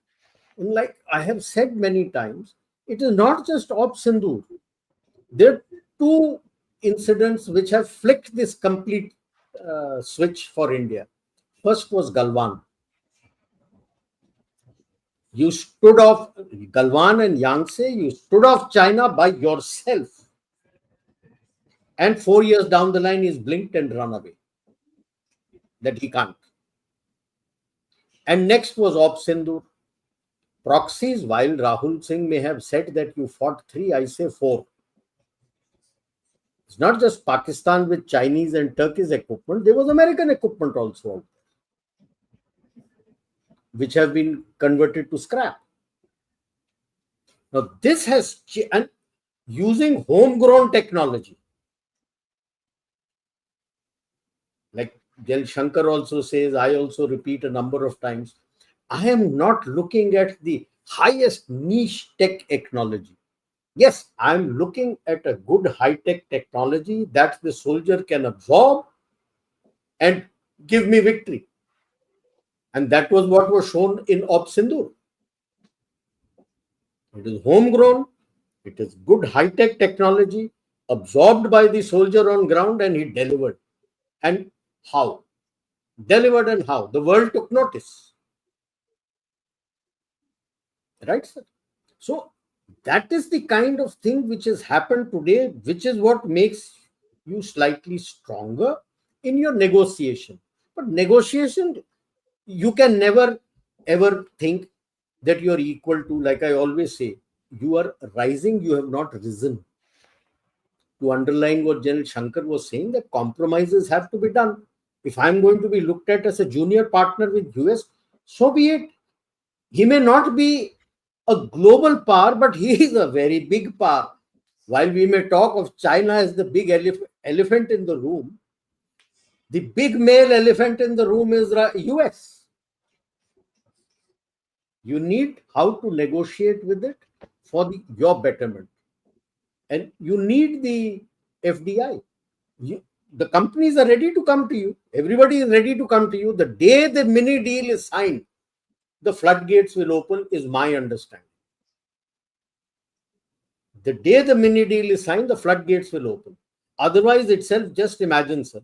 and like I have said many times, it is not just Op Sindoor. There are 2 incidents which have flicked this complete switch for India. First was Galwan. You stood off Galwan and Yangtze, you stood off China by yourself. And 4 years down the line, he's blinked and run away. That he can't. And next was Op Sindoor. Proxies, while Rahul Singh may have said that you fought 3, I say 4. It's not just Pakistan with Chinese and Turkish equipment. There was American equipment also, which have been converted to scrap. Now, this has, and using homegrown technology. Like General Shankar also says, I also repeat a number of times, I am not looking at the highest niche tech technology. Yes, I'm looking at a good high-tech technology that the soldier can absorb and give me victory. And that was what was shown in Op Sindoor. It is homegrown, it is good high-tech technology, absorbed by the soldier on ground, and he delivered. And how? Delivered and how? The world took notice. Right, sir? So that is the kind of thing which has happened today, which is what makes you slightly stronger in your negotiation. But negotiation, you can never ever think that you are equal to, like I always say, you are rising, you have not risen. To underline what General Shankar was saying, that compromises have to be done. If I'm going to be looked at as a junior partner with US, So be it. He may not be a global power, but he is a very big power. While we may talk of China as the big elephant in the room, the big male elephant in the room is the US. You need how to negotiate with it for your betterment. And you need the FDI. The companies are ready to come to you. Everybody is ready to come to you. The day the mini deal is signed, the floodgates will open, is my understanding. The day the mini deal is signed, the floodgates will open. Otherwise, itself, just imagine, sir,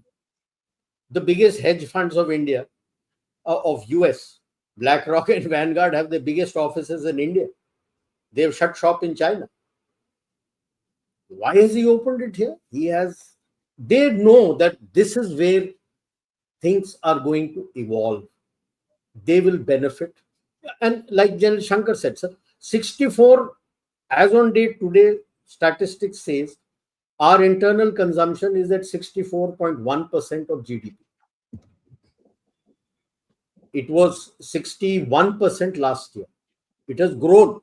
the biggest hedge funds of India, of US, BlackRock and Vanguard have the biggest offices in India. They have shut shop in China. Why has he opened it here? They know that this is where things are going to evolve. They will benefit. And like General Shankar said, sir, 64, as on date today, statistics says our internal consumption is at 64.1% of GDP. It was 61% last year. It has grown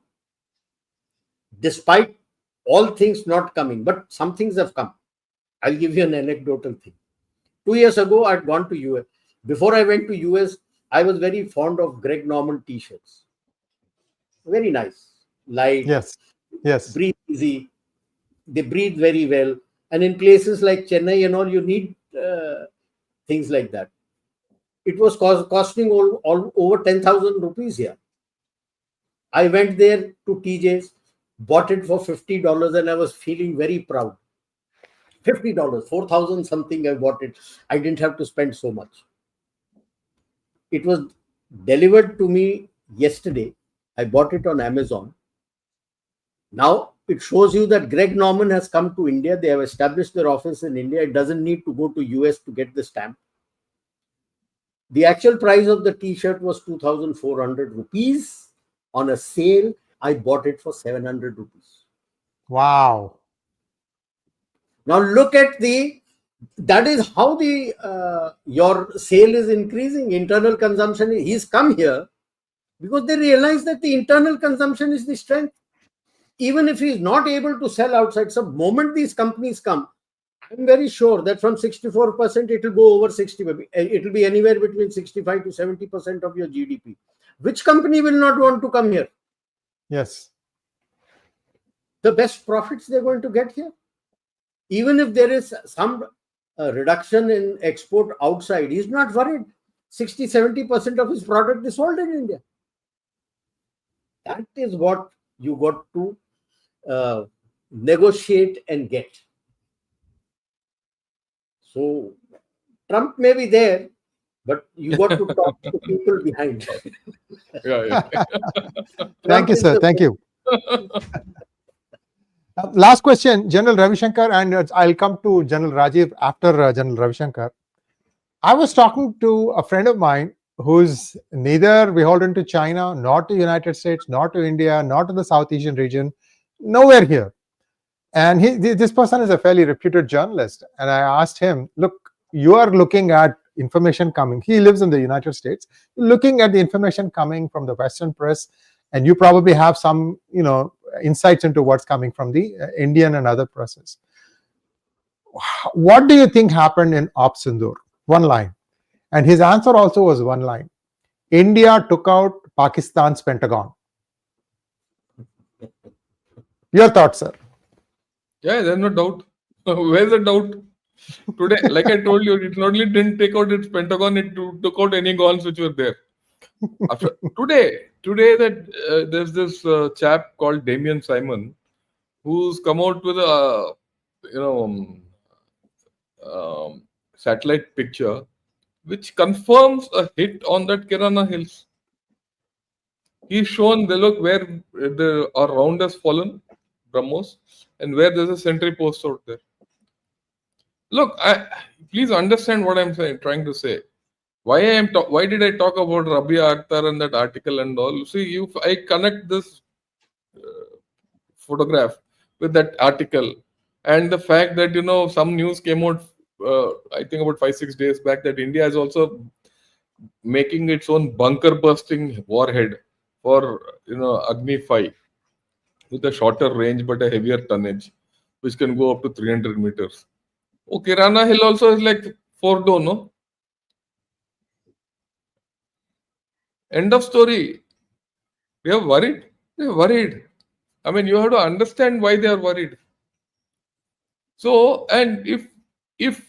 despite all things not coming, but some things have come. I'll give you an anecdotal thing. 2 years ago, I'd gone to US. Before I went to US, I was very fond of Greg Norman t-shirts. Very nice, light, yes, breathe easy. They breathe very well. And in places like Chennai and all, you need things like that. It was costing all over 10,000 rupees here. I went there to TJ's, bought it for $50, and I was feeling very proud. $50, 4,000 something I bought it. I didn't have to spend so much. It was delivered to me yesterday. I bought it on Amazon. Now it shows you that Greg Norman has come to India. They have established their office in India. It doesn't need to go to US to get the stamp. The actual price of the t-shirt was 2,400 rupees. On a sale, I bought it for 700 rupees. Wow. Now look at that is how your sale is increasing. Internal consumption, he's come here because they realize that the internal consumption is the strength. Even if he is not able to sell outside, so the moment these companies come, I'm very sure that from 64%, it will go over 60%. It will be anywhere between 65 to 70% of your GDP. Which company will not want to come here? Yes. The best profits they're going to get here. Even if there is some reduction in export outside, he's not worried. 60-70% of his product is sold in India. That is what you got to negotiate and get. So Trump may be there, but you got to talk to people behind. Thank you, sir. Thank you. Last question, General Ravi Shankar, and I'll come to General Rajiv after General Ravi Shankar. I was talking to a friend of mine who's neither beholden to China, nor to United States, nor to India, nor to the South Asian region, nowhere here. And this person is a fairly reputed journalist. And I asked him, look, you are looking at information coming. He lives in the United States, looking at the information coming from the Western press, and you probably have some, insights into what's coming from the Indian and other presses. What do you think happened in Op Sindoor? One line. And his answer also was one line. India took out Pakistan's Pentagon. Your thoughts, sir? Yeah, there's no doubt. Where's the doubt? Today, like I told you, it not only didn't take out its Pentagon, it took out any guns which were there. Today that there's this chap called Damian Simon who's come out with a satellite picture which confirms a hit on that Kirana Hills. He's shown where our round has fallen, BrahMos, and where there's a sentry post out there. Look, please understand what I'm trying to say. Why did I talk about Rabia Akhtar and that article and all? See, if I connect this photograph with that article and the fact that some news came out, I think about 5-6 days back, that India has also making its own bunker bursting warhead for Agni 5 with a shorter range but a heavier tonnage, which can go up to 300 meters. Oh, Kirana Hill also is like Fordo, no? End of story. They are worried. They are worried. I mean, you have to understand why they are worried. So, and if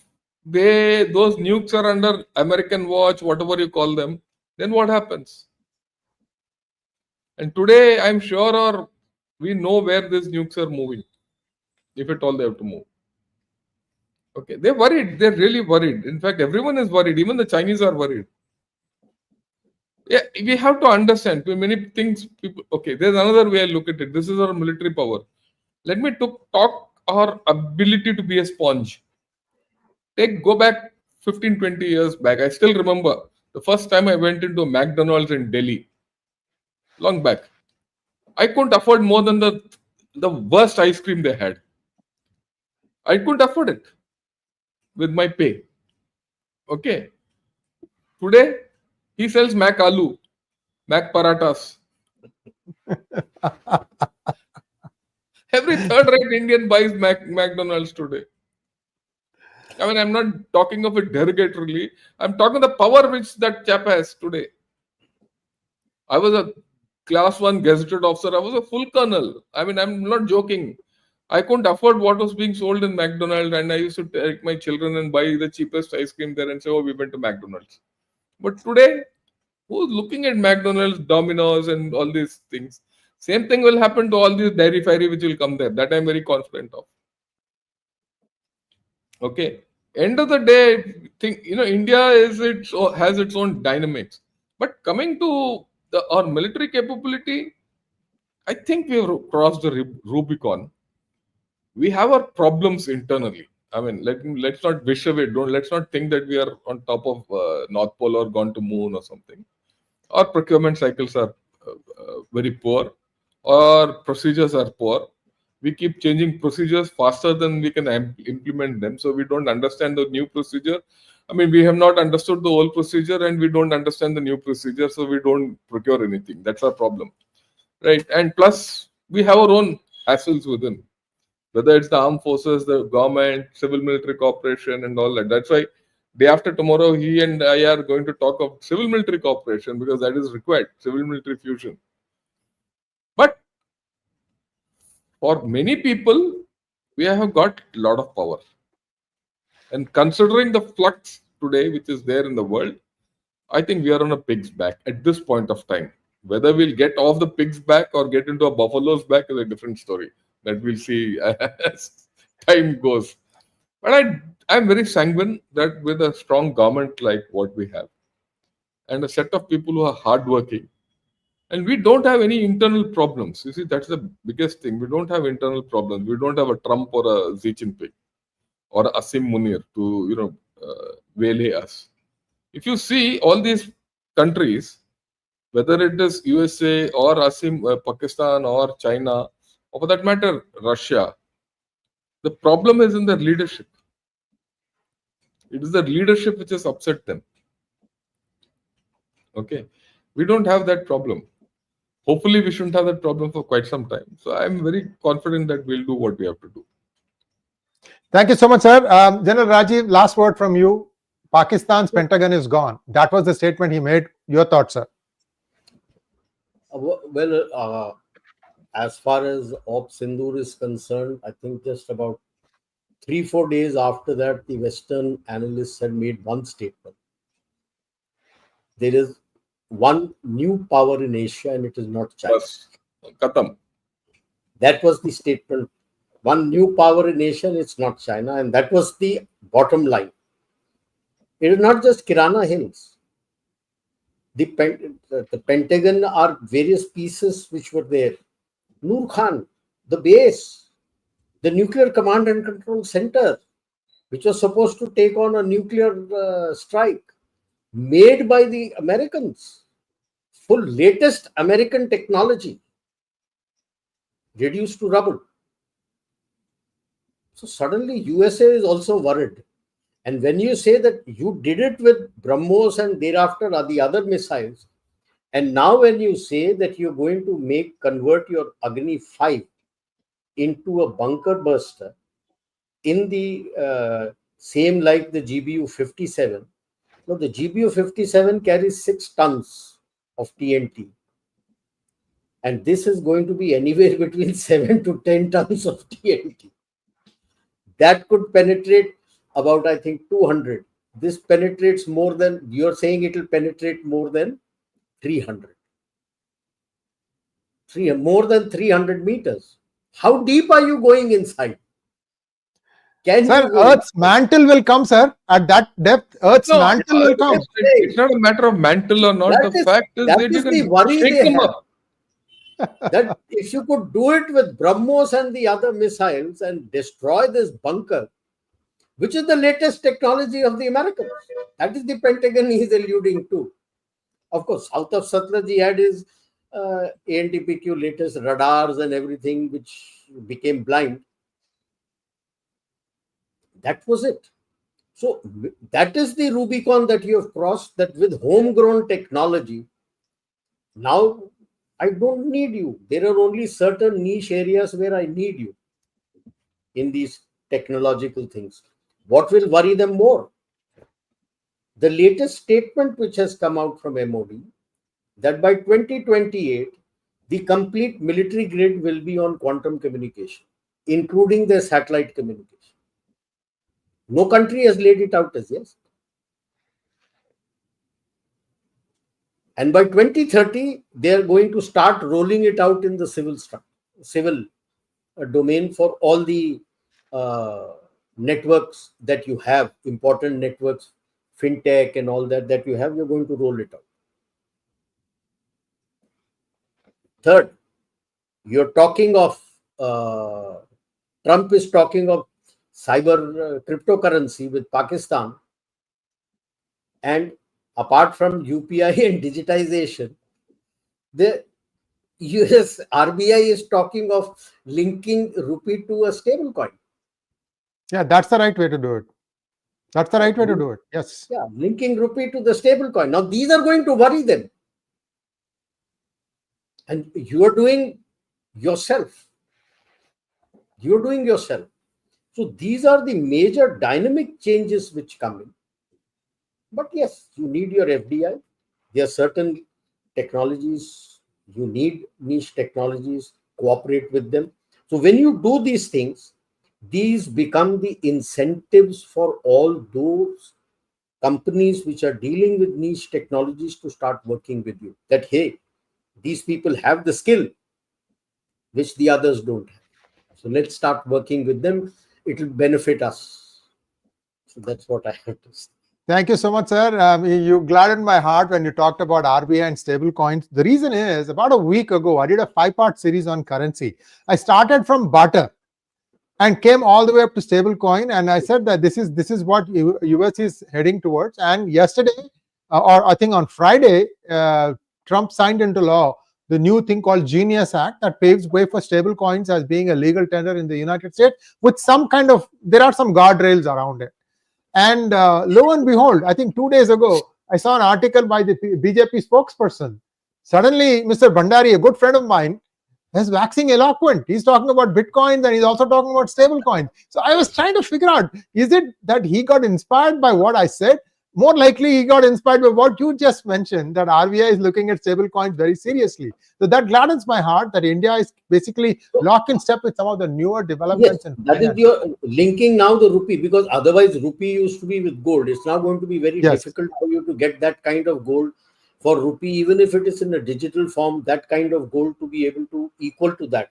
those nukes are under American watch, whatever you call them, then what happens? And today, I'm sure, or we know where these nukes are moving, if at all they have to move. Okay, they're worried. They're really worried. In fact, everyone is worried. Even the Chinese are worried. Yeah, we have to understand many things. People, okay, there's another way I look at it. This is our military power. Let me talk our ability to be a sponge. Go back 15, 20 years back. I still remember the first time I went into a McDonald's in Delhi. Long back. I couldn't afford more than the worst ice cream they had. I couldn't afford it with my pay. Okay. Today, he sells Mac Aloo, Mac Paratas. Every third-rate Indian buys McDonald's today. I mean, I'm not talking of it derogatorily. I'm talking the power which that chap has today. I was a class 1 gazetted officer. I was a full colonel. I mean, I'm not joking. I couldn't afford what was being sold in McDonald's, and I used to take my children and buy the cheapest ice cream there and say, oh, we went to McDonald's. But today, who's looking at McDonald's, Domino's, and all these things? Same thing will happen to all these dairy fairy which will come there. That I'm very confident of. Okay. End of the day, think India has its own dynamics. But coming to our military capability, I think we have crossed the Rubicon. We have our problems internally. I mean, let's not wish away. Let's not think that we are on top of North Pole or gone to moon or something. Our procurement cycles are very poor. Our procedures are poor. We keep changing procedures faster than we can implement them. So we don't understand the new procedure. I mean, we have not understood the old procedure and we don't understand the new procedure. So we don't procure anything. That's our problem. Right. And plus, we have our own hassles within. Whether it's the armed forces, the government, civil military cooperation and all that. That's why day after tomorrow, he and I are going to talk of civil military cooperation because that is required, civil military fusion. But for many people, we have got a lot of power. And considering the flux today, which is there in the world, I think we are on a pig's back at this point of time. Whether we'll get off the pig's back or get into a buffalo's back is a different story that we'll see as time goes. But I'm very sanguine that with a strong government like what we have and a set of people who are hardworking, and we don't have any internal problems. You see, that's the biggest thing. We don't have internal problems. We don't have a Trump or a Xi Jinping or a Asim Munir to, waylay us. If you see all these countries, whether it is USA or Pakistan or China, or for that matter, Russia, the problem is in their leadership. It is the leadership which has upset them. Okay. We don't have that problem. Hopefully, we shouldn't have that problem for quite some time. So I'm very confident that we'll do what we have to do. Thank you so much, sir. General Rajiv, last word from you. Pakistan's Pentagon is gone. That was the statement he made. Your thoughts, sir? Well, as far as Op Sindoor is concerned, I think just about 3-4 days after that, the Western analysts had made one statement. There is one new power in Asia and it is not China. Yes. Khatam. That was the statement. One new power in Asia and it's not China. And that was the bottom line. It is not just Kirana Hills. The Pentagon are various pieces which were there. Noor Khan, the base, the Nuclear Command and Control Center, which was supposed to take on a nuclear strike, made by the Americans, full latest American technology, reduced to rubble. So suddenly USA is also worried. And when you say that you did it with BrahMos and thereafter are the other missiles, and now when you say that you're going to convert your Agni 5 into a bunker burster in the same like the GBU 57, no, the GBU 57 carries 6 tons of TNT. And this is going to be anywhere between 7 to 10 tons of TNT. That could penetrate about, I think, 200. This penetrates more than, you're saying it will penetrate more than 300. More than 300 meters. How deep are you going inside? Sir, Earth's mantle will come, sir. At that depth, Earth's mantle will come. It's not a matter of mantle or not. The fact is that that is you the can worry shake they them have. up. That if you could do it with BrahMos and the other missiles and destroy this bunker, which is the latest technology of the Americans. That is the Pentagon he is alluding to. Of course, south of Satluj he had his ANTPQ latest radars and everything, which became blind. That was it. So that is the Rubicon that you have crossed, that with homegrown technology, now I don't need you. There are only certain niche areas where I need you in these technological things. What will worry them more? The latest statement which has come out from MOD, that by 2028, the complete military grid will be on quantum communication, including their satellite communication. No country has laid it out as yet. And by 2030, they are going to start rolling it out in the civil domain for all the networks that you have, important networks, fintech and all that you have, you're going to roll it out. Third, you're talking of, Trump is talking of cyber cryptocurrency with Pakistan. And apart from UPI and digitization, the US RBI is talking of linking rupee to a stable coin. Yeah, that's the right way to do it. That's the right way to do it. Yes. Yeah, linking rupee to the stable coin. Now, these are going to worry them. And you are doing yourself. You're doing yourself. So these are the major dynamic changes which come in. But yes, you need your FDI. There are certain technologies, you need niche technologies, cooperate with them. So when you do these things, these become the incentives for all those companies which are dealing with niche technologies to start working with you. That, hey, these people have the skill which the others don't have. So let's start working with them. It will benefit us. So that's what I have to say. Thank you so much, sir. You gladdened my heart when you talked about RBI and stable coins. The reason is, about a week ago, I did a 5-part series on currency. I started from barter and came all the way up to stable coin. And I said that this is what US is heading towards. And yesterday, or I think on Friday, Trump signed into law the new thing called Genius Act that paves way for stable coins as being a legal tender in the United States with some kind of, there are some guardrails around it. And lo and behold, I think 2 days ago, I saw an article by the BJP spokesperson. Suddenly, Mr. Bhandari, a good friend of mine, is waxing eloquent. He's talking about Bitcoins and he's also talking about stable coins. So I was trying to figure out, is it that he got inspired by what I said? More likely, he got inspired by what you just mentioned, that RBI is looking at stable coins very seriously. So that gladdens my heart that India is basically locked in step with some of the newer developments. Yes, that is your linking now the rupee, because otherwise rupee used to be with gold. It's now going to be very difficult for you to get that kind of gold for rupee, even if it is in a digital form, that kind of gold to be able to equal to that.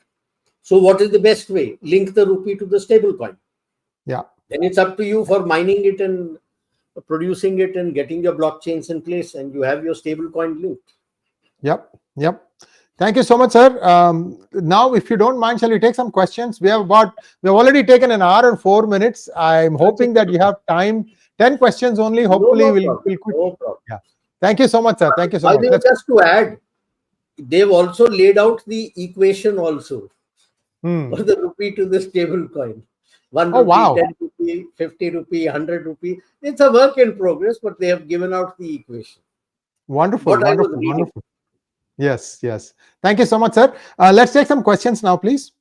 So what is the best way? Link the rupee to the stable coin. Yeah. Then it's up to you for mining it and producing it and getting your blockchains in place, and you have your stable coin linked. Yep. Thank you so much, sir. Now, if you don't mind, shall we take some questions? We've already taken an hour and 4 minutes. I'm hoping that you have time. 10 questions only. Hopefully, we'll quit. No problem. Yeah. Thank you so much, sir. Thank you so much. Just to add, they've also laid out the equation also for the rupee to the stable coin. 1 Oh, rupee, wow. 10 rupee, 50 rupee, 100 rupee. It's a work in progress, but they have given out the equation. Wonderful, What I was wonderful, reading. wonderful. Yes, yes. Thank you so much, sir. Let's take some questions now, please.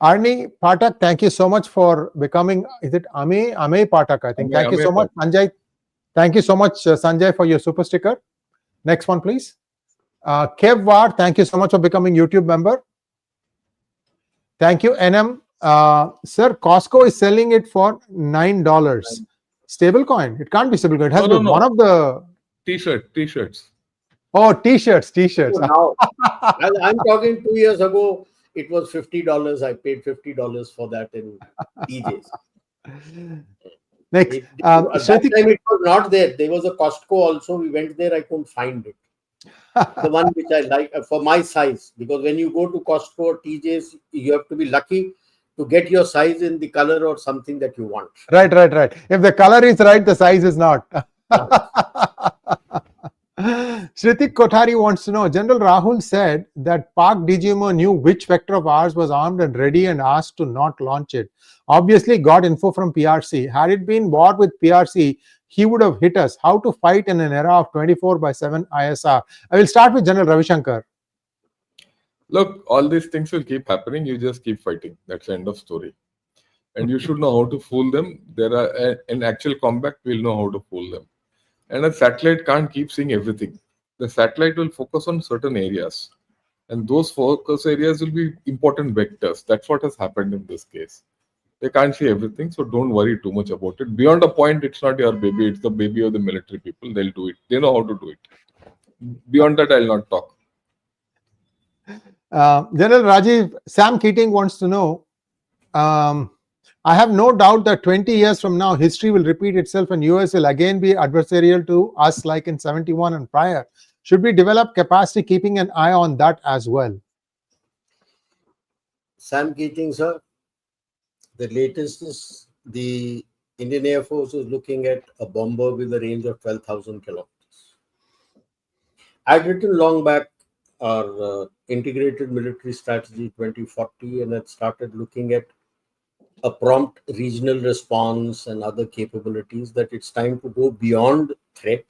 Arni Patak, thank you so much for becoming, is it Ame Patak, I think. Thank you so much, Sanjay. Thank you so much, Sanjay, for your super sticker. Next one, please. Kev War, thank you so much for becoming YouTube member. Thank you, NM. Sir, Costco is selling it for $9. Stablecoin. It can't be stablecoin. It has to be one of the T-shirts. Oh, t-shirts. So now, I'm talking 2 years ago, it was $50. I paid $50 for that in TJ's. Next, At that time, it was not there. There was a Costco also. We went there. I couldn't find it. The one which I like for my size. Because when you go to Costco or TJ's, you have to be lucky to get your size in the color or something that you want. Right. If the color is right, the size is not. Shritik Kothari wants to know, General Rahul said that PAK DGMO knew which vector of ours was armed and ready and asked to not launch it. Obviously got info from PRC. Had it been war with PRC, he would have hit us. How to fight in an era of 24/7 ISR? I will start with General Ravi Shankar. Look, all these things will keep happening. You just keep fighting. That's the end of story. And you should know how to fool them. In actual combat, we'll know how to fool them. And a satellite can't keep seeing everything. The satellite will focus on certain areas. And those focus areas will be important vectors. That's what has happened in this case. They can't see everything, so don't worry too much about it. Beyond a point, it's not your baby. It's the baby of the military people. They'll do it. They know how to do it. Beyond that, I'll not talk. General Rajiv, Sam Keating wants to know, I have no doubt that 20 years from now, history will repeat itself and US will again be adversarial to us like in 71 and prior. Should we develop capacity keeping an eye on that as well? Sam Keating, sir, the latest is the Indian Air Force is looking at a bomber with a range of 12,000 kilometers. I'd written long back our integrated military strategy 2040 and had started looking at a prompt regional response and other capabilities, that it's time to go beyond threat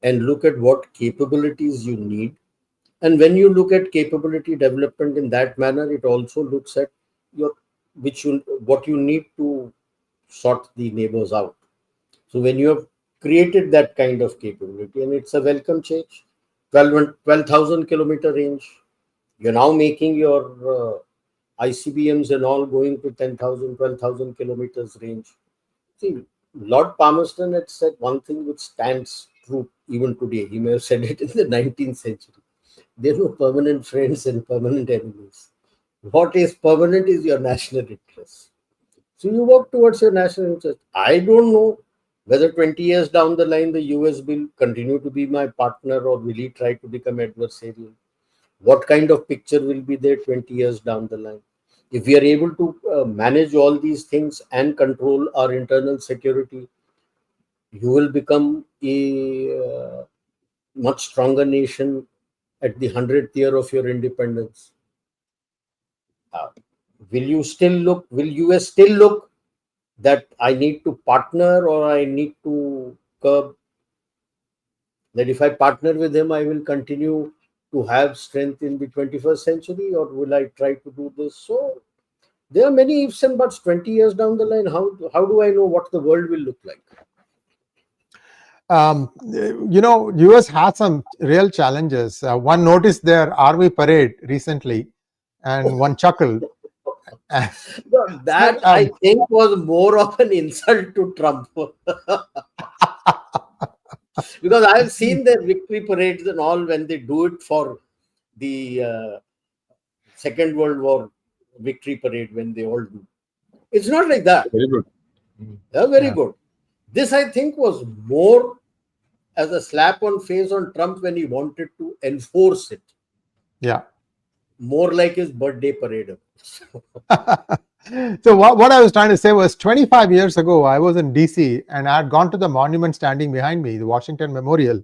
and look at what capabilities you need. And when you look at capability development in that manner, it also looks at what you need to sort the neighbors out. So when you have created that kind of capability, and it's a welcome change, 12,000 kilometer range, you're now making your ICBMs and all going to 10,000, 12,000 kilometers range. See, Lord Palmerston had said one thing which stands true even today. He may have said it in the 19th century. There are no permanent friends and permanent enemies. What is permanent is your national interest. So you work towards your national interest. I don't know whether 20 years down the line, the US will continue to be my partner or will he try to become adversarial. What kind of picture will be there 20 years down the line? If we are able to manage all these things and control our internal security, you will become a much stronger nation at the 100th year of your independence. Will US still look that I need to partner or I need to curb? That if I partner with him, I will continue to have strength in the 21st century, or will I try to do this? So there are many ifs and buts 20 years down the line. How do I know what the world will look like? US had some real challenges. One noticed their army parade recently and one chuckled. That I think was more of an insult to Trump. Because I've seen their victory parades and all when they do it for the Second World War victory parade, when they all do. It's not like that. Very good. They're very good. This, I think, was more as a slap on face on Trump when he wanted to enforce it. Yeah. More like his birthday parade. So what I was trying to say was 25 years ago, I was in DC and I had gone to the monument standing behind me, the Washington Memorial.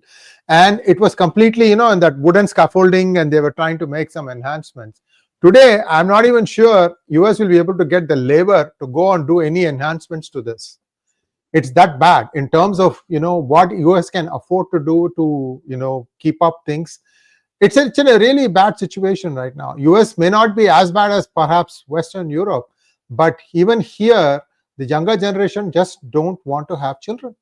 And it was completely, in that wooden scaffolding and they were trying to make some enhancements. Today, I'm not even sure US will be able to get the labor to go and do any enhancements to this. It's that bad in terms of what US can afford to do to keep up things. It's in a really bad situation right now. US may not be as bad as perhaps Western Europe, but even here, the younger generation just don't want to have children.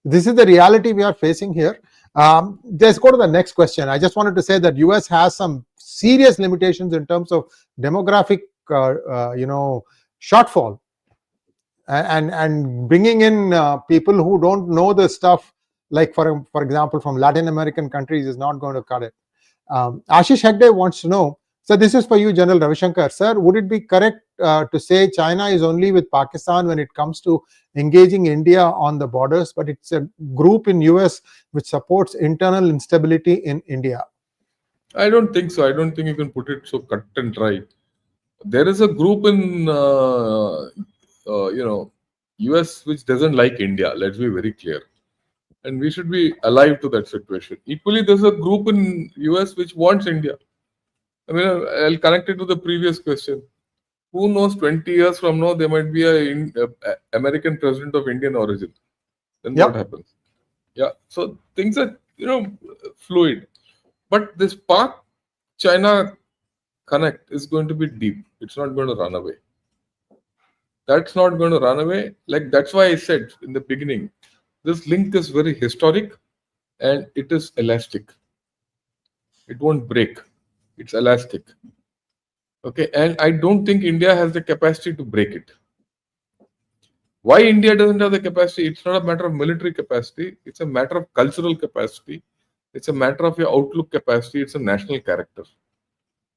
This is the reality we are facing here. Let's go to the next question. I just wanted to say that US has some serious limitations in terms of demographic, shortfall, and bringing in people who don't know the stuff, like for example from Latin American countries, is not going to cut it. Ashish Hegde wants to know, so this is for you, General Ravishankar. Sir, would it be correct to say China is only with Pakistan when it comes to engaging India on the borders, but it's a group in US which supports internal instability in India? I don't think so. I don't think you can put it so cut and dry. There is a group in US which doesn't like India. Let's be very clear, and we should be alive to that situation. Equally, there's a group in US which wants India. I mean, I'll connect it to the previous question. Who knows? 20 years from now, there might be a American president of Indian origin. Then what happens? Yeah. So things are fluid. But this Pak-China connect is going to be deep. It's not going to run away. That's not going to run away. Like, that's why I said in the beginning, this link is very historic and it is elastic. It won't break. It's elastic. Okay, and I don't think India has the capacity to break it. Why India doesn't have the capacity? It's not a matter of military capacity. It's a matter of cultural capacity. It's a matter of your outlook capacity. It's a national character.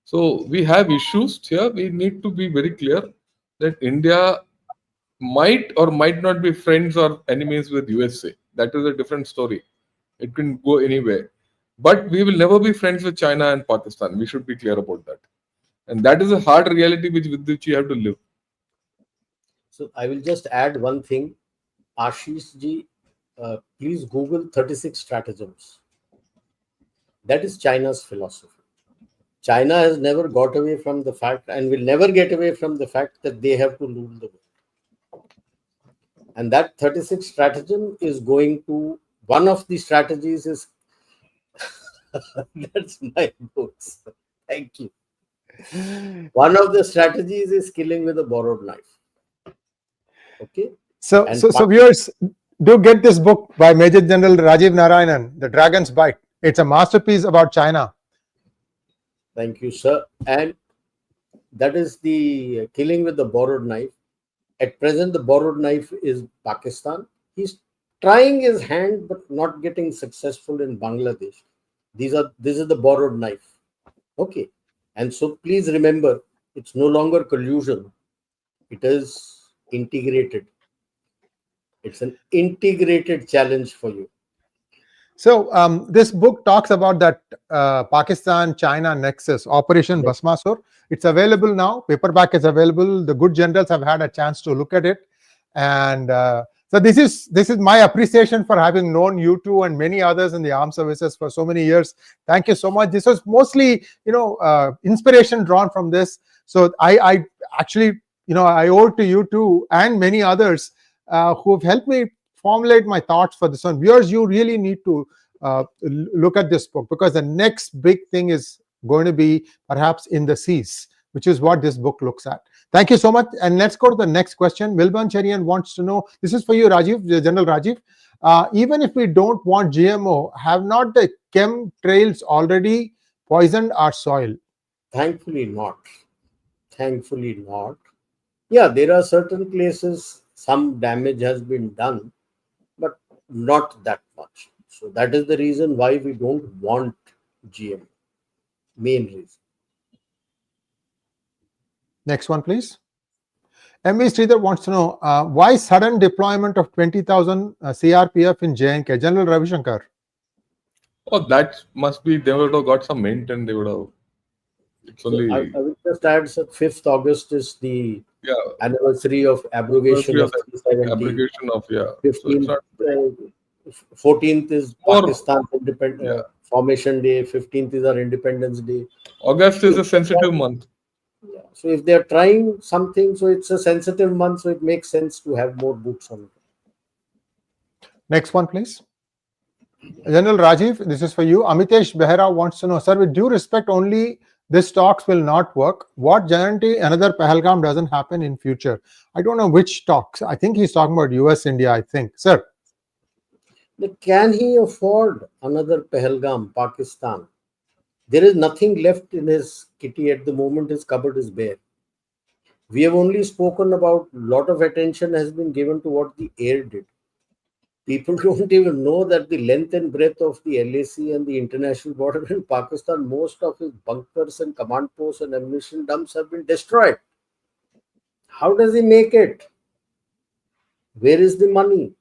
So we have issues here. We need to be very clear that India might or might not be friends or enemies with USA. That is a different story. It can go anywhere. But we will never be friends with China and Pakistan. We should be clear about that. And that is a hard reality with which you have to live. So I will just add one thing. Ashish ji, please Google 36 stratagems. That is China's philosophy. China has never got away from the fact and will never get away from the fact that they have to rule the world. And that 36 stratagem is going to, one of the strategies is, that's my books. Thank you. One of the strategies is killing with a borrowed knife. Okay. So viewers, do get this book by Major General Rajiv Narayanan, The Dragon's Bite. It's a masterpiece about China. Thank you, sir. And that is the killing with the borrowed knife. At present, the borrowed knife is Pakistan. He's trying his hand, but not getting successful in Bangladesh. This is the borrowed knife. Okay. And so please remember, it's no longer collusion. It is integrated. It's an integrated challenge for you. So this book talks about that Pakistan-China nexus, Operation Basmasur. It's available now. Paperback is available. The good generals have had a chance to look at it. And so this is my appreciation for having known you two and many others in the armed services for so many years. Thank you so much. This was mostly, inspiration drawn from this. So I actually, I owe it to you two and many others who have helped me formulate my thoughts for this one. Viewers, you really need to look at this book, because the next big thing is going to be perhaps in the seas, which is what this book looks at. Thank you so much. And let's go to the next question. Milban Cherian wants to know, this is for you, Rajiv, General Rajiv. Even if we don't want GMO, have not the chemtrails already poisoned our soil? Thankfully not. Thankfully not. Yeah, there are certain places some damage has been done, but not that much. So that is the reason why we don't want GMO. Main reason. Next one, please. MV Sridhar wants to know, why sudden deployment of 20,000 CRPF in J&K? General Ravishankar. Oh, that must be, they would have got some mint and they would have. It's only. So I will just add, 5th August is the anniversary of abrogation of 370. Abrogation of, 15th, 14th is Pakistan's independent formation day. 15th is our Independence Day. August is a sensitive month. Yeah. So if they are trying something, so it's a sensitive month, so it makes sense to have more boots on it. Next one, please. General Rajiv, this is for you. Amitesh Behera wants to know, sir, with due respect, only this talks will not work. What guarantee another Pahalgam doesn't happen in future? I don't know which talks. I think he's talking about US, India, I think. Sir. Can he afford another Pahalgam, Pakistan? There is nothing left in his kitty at the moment. His cupboard is bare. We have only spoken about, a lot of attention has been given to what the air did. People don't even know that the length and breadth of the LAC and the international border in Pakistan, most of his bunkers and command posts and ammunition dumps have been destroyed. How does he make it? Where is the money?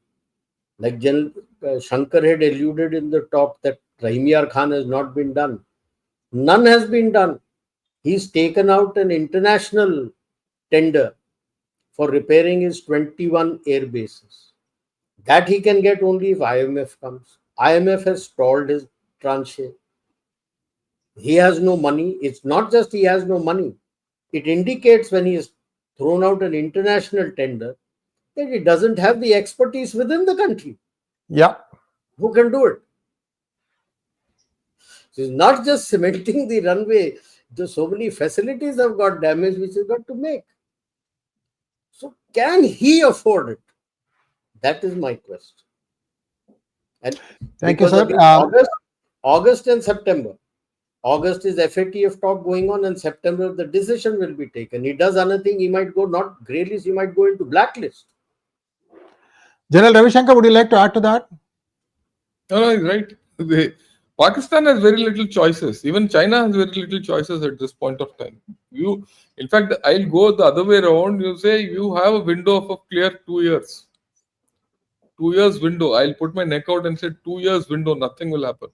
Like General Shankar had alluded in the talk that Rahim Yar Khan has not been done. None has been done. He's taken out an international tender for repairing his 21 air bases. That he can get only if IMF comes. IMF has stalled his tranche. He has no money. It's not just he has no money. It indicates when he has thrown out an international tender that he doesn't have the expertise within the country. Yeah. Who can do it? So it's not just cementing the runway. So many facilities have got damaged, which he's got to make. So can he afford it? That is my question. And thank you, sir. August and September. August is FATF talk going on, and September the decision will be taken. He does anything, he might go not grey list, he might go into blacklist. General Ravi Shankar, would you like to add to that? No, right. Pakistan has very little choices. Even China has very little choices at this point of time. In fact, I'll go the other way around. You say you have a window of a clear 2 years. 2 years window. I'll put my neck out and say 2 years window. Nothing will happen.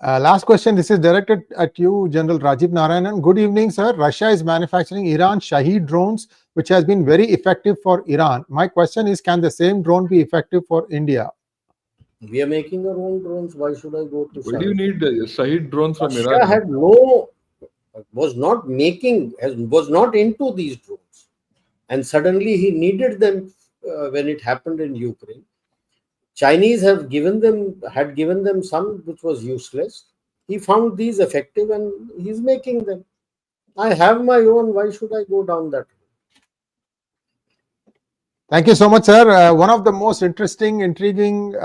Last question. This is directed at you, General Rajiv Narayanan. Good evening, sir. Russia is manufacturing Iran Shahed drones, which has been very effective for Iran. My question is, can the same drone be effective for India? We are making our own drones. Why should I go to? Why do you need Shahed drones from Russia Iran? was not into these drones, and suddenly he needed them when it happened in Ukraine. Chinese had given them some which was useless. He found these effective and he's making them. I have my own. Why should I go down that road? Thank you so much, sir. One of the most interesting, intriguing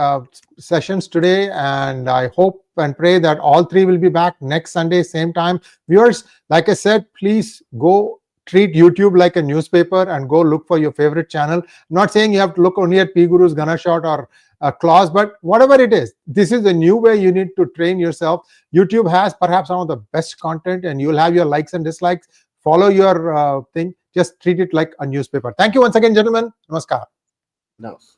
sessions today, and I hope and pray that all three will be back next Sunday, same time. Viewers, like I said, please go treat YouTube like a newspaper and go look for your favorite channel. I'm not saying you have to look only at P Guru's Ganashot or Claus, but whatever it is, this is a new way you need to train yourself. YouTube has perhaps some of the best content, and you'll have your likes and dislikes. Follow your thing. Just treat it like a newspaper. Thank you once again, gentlemen. Namaskar. Namaskar.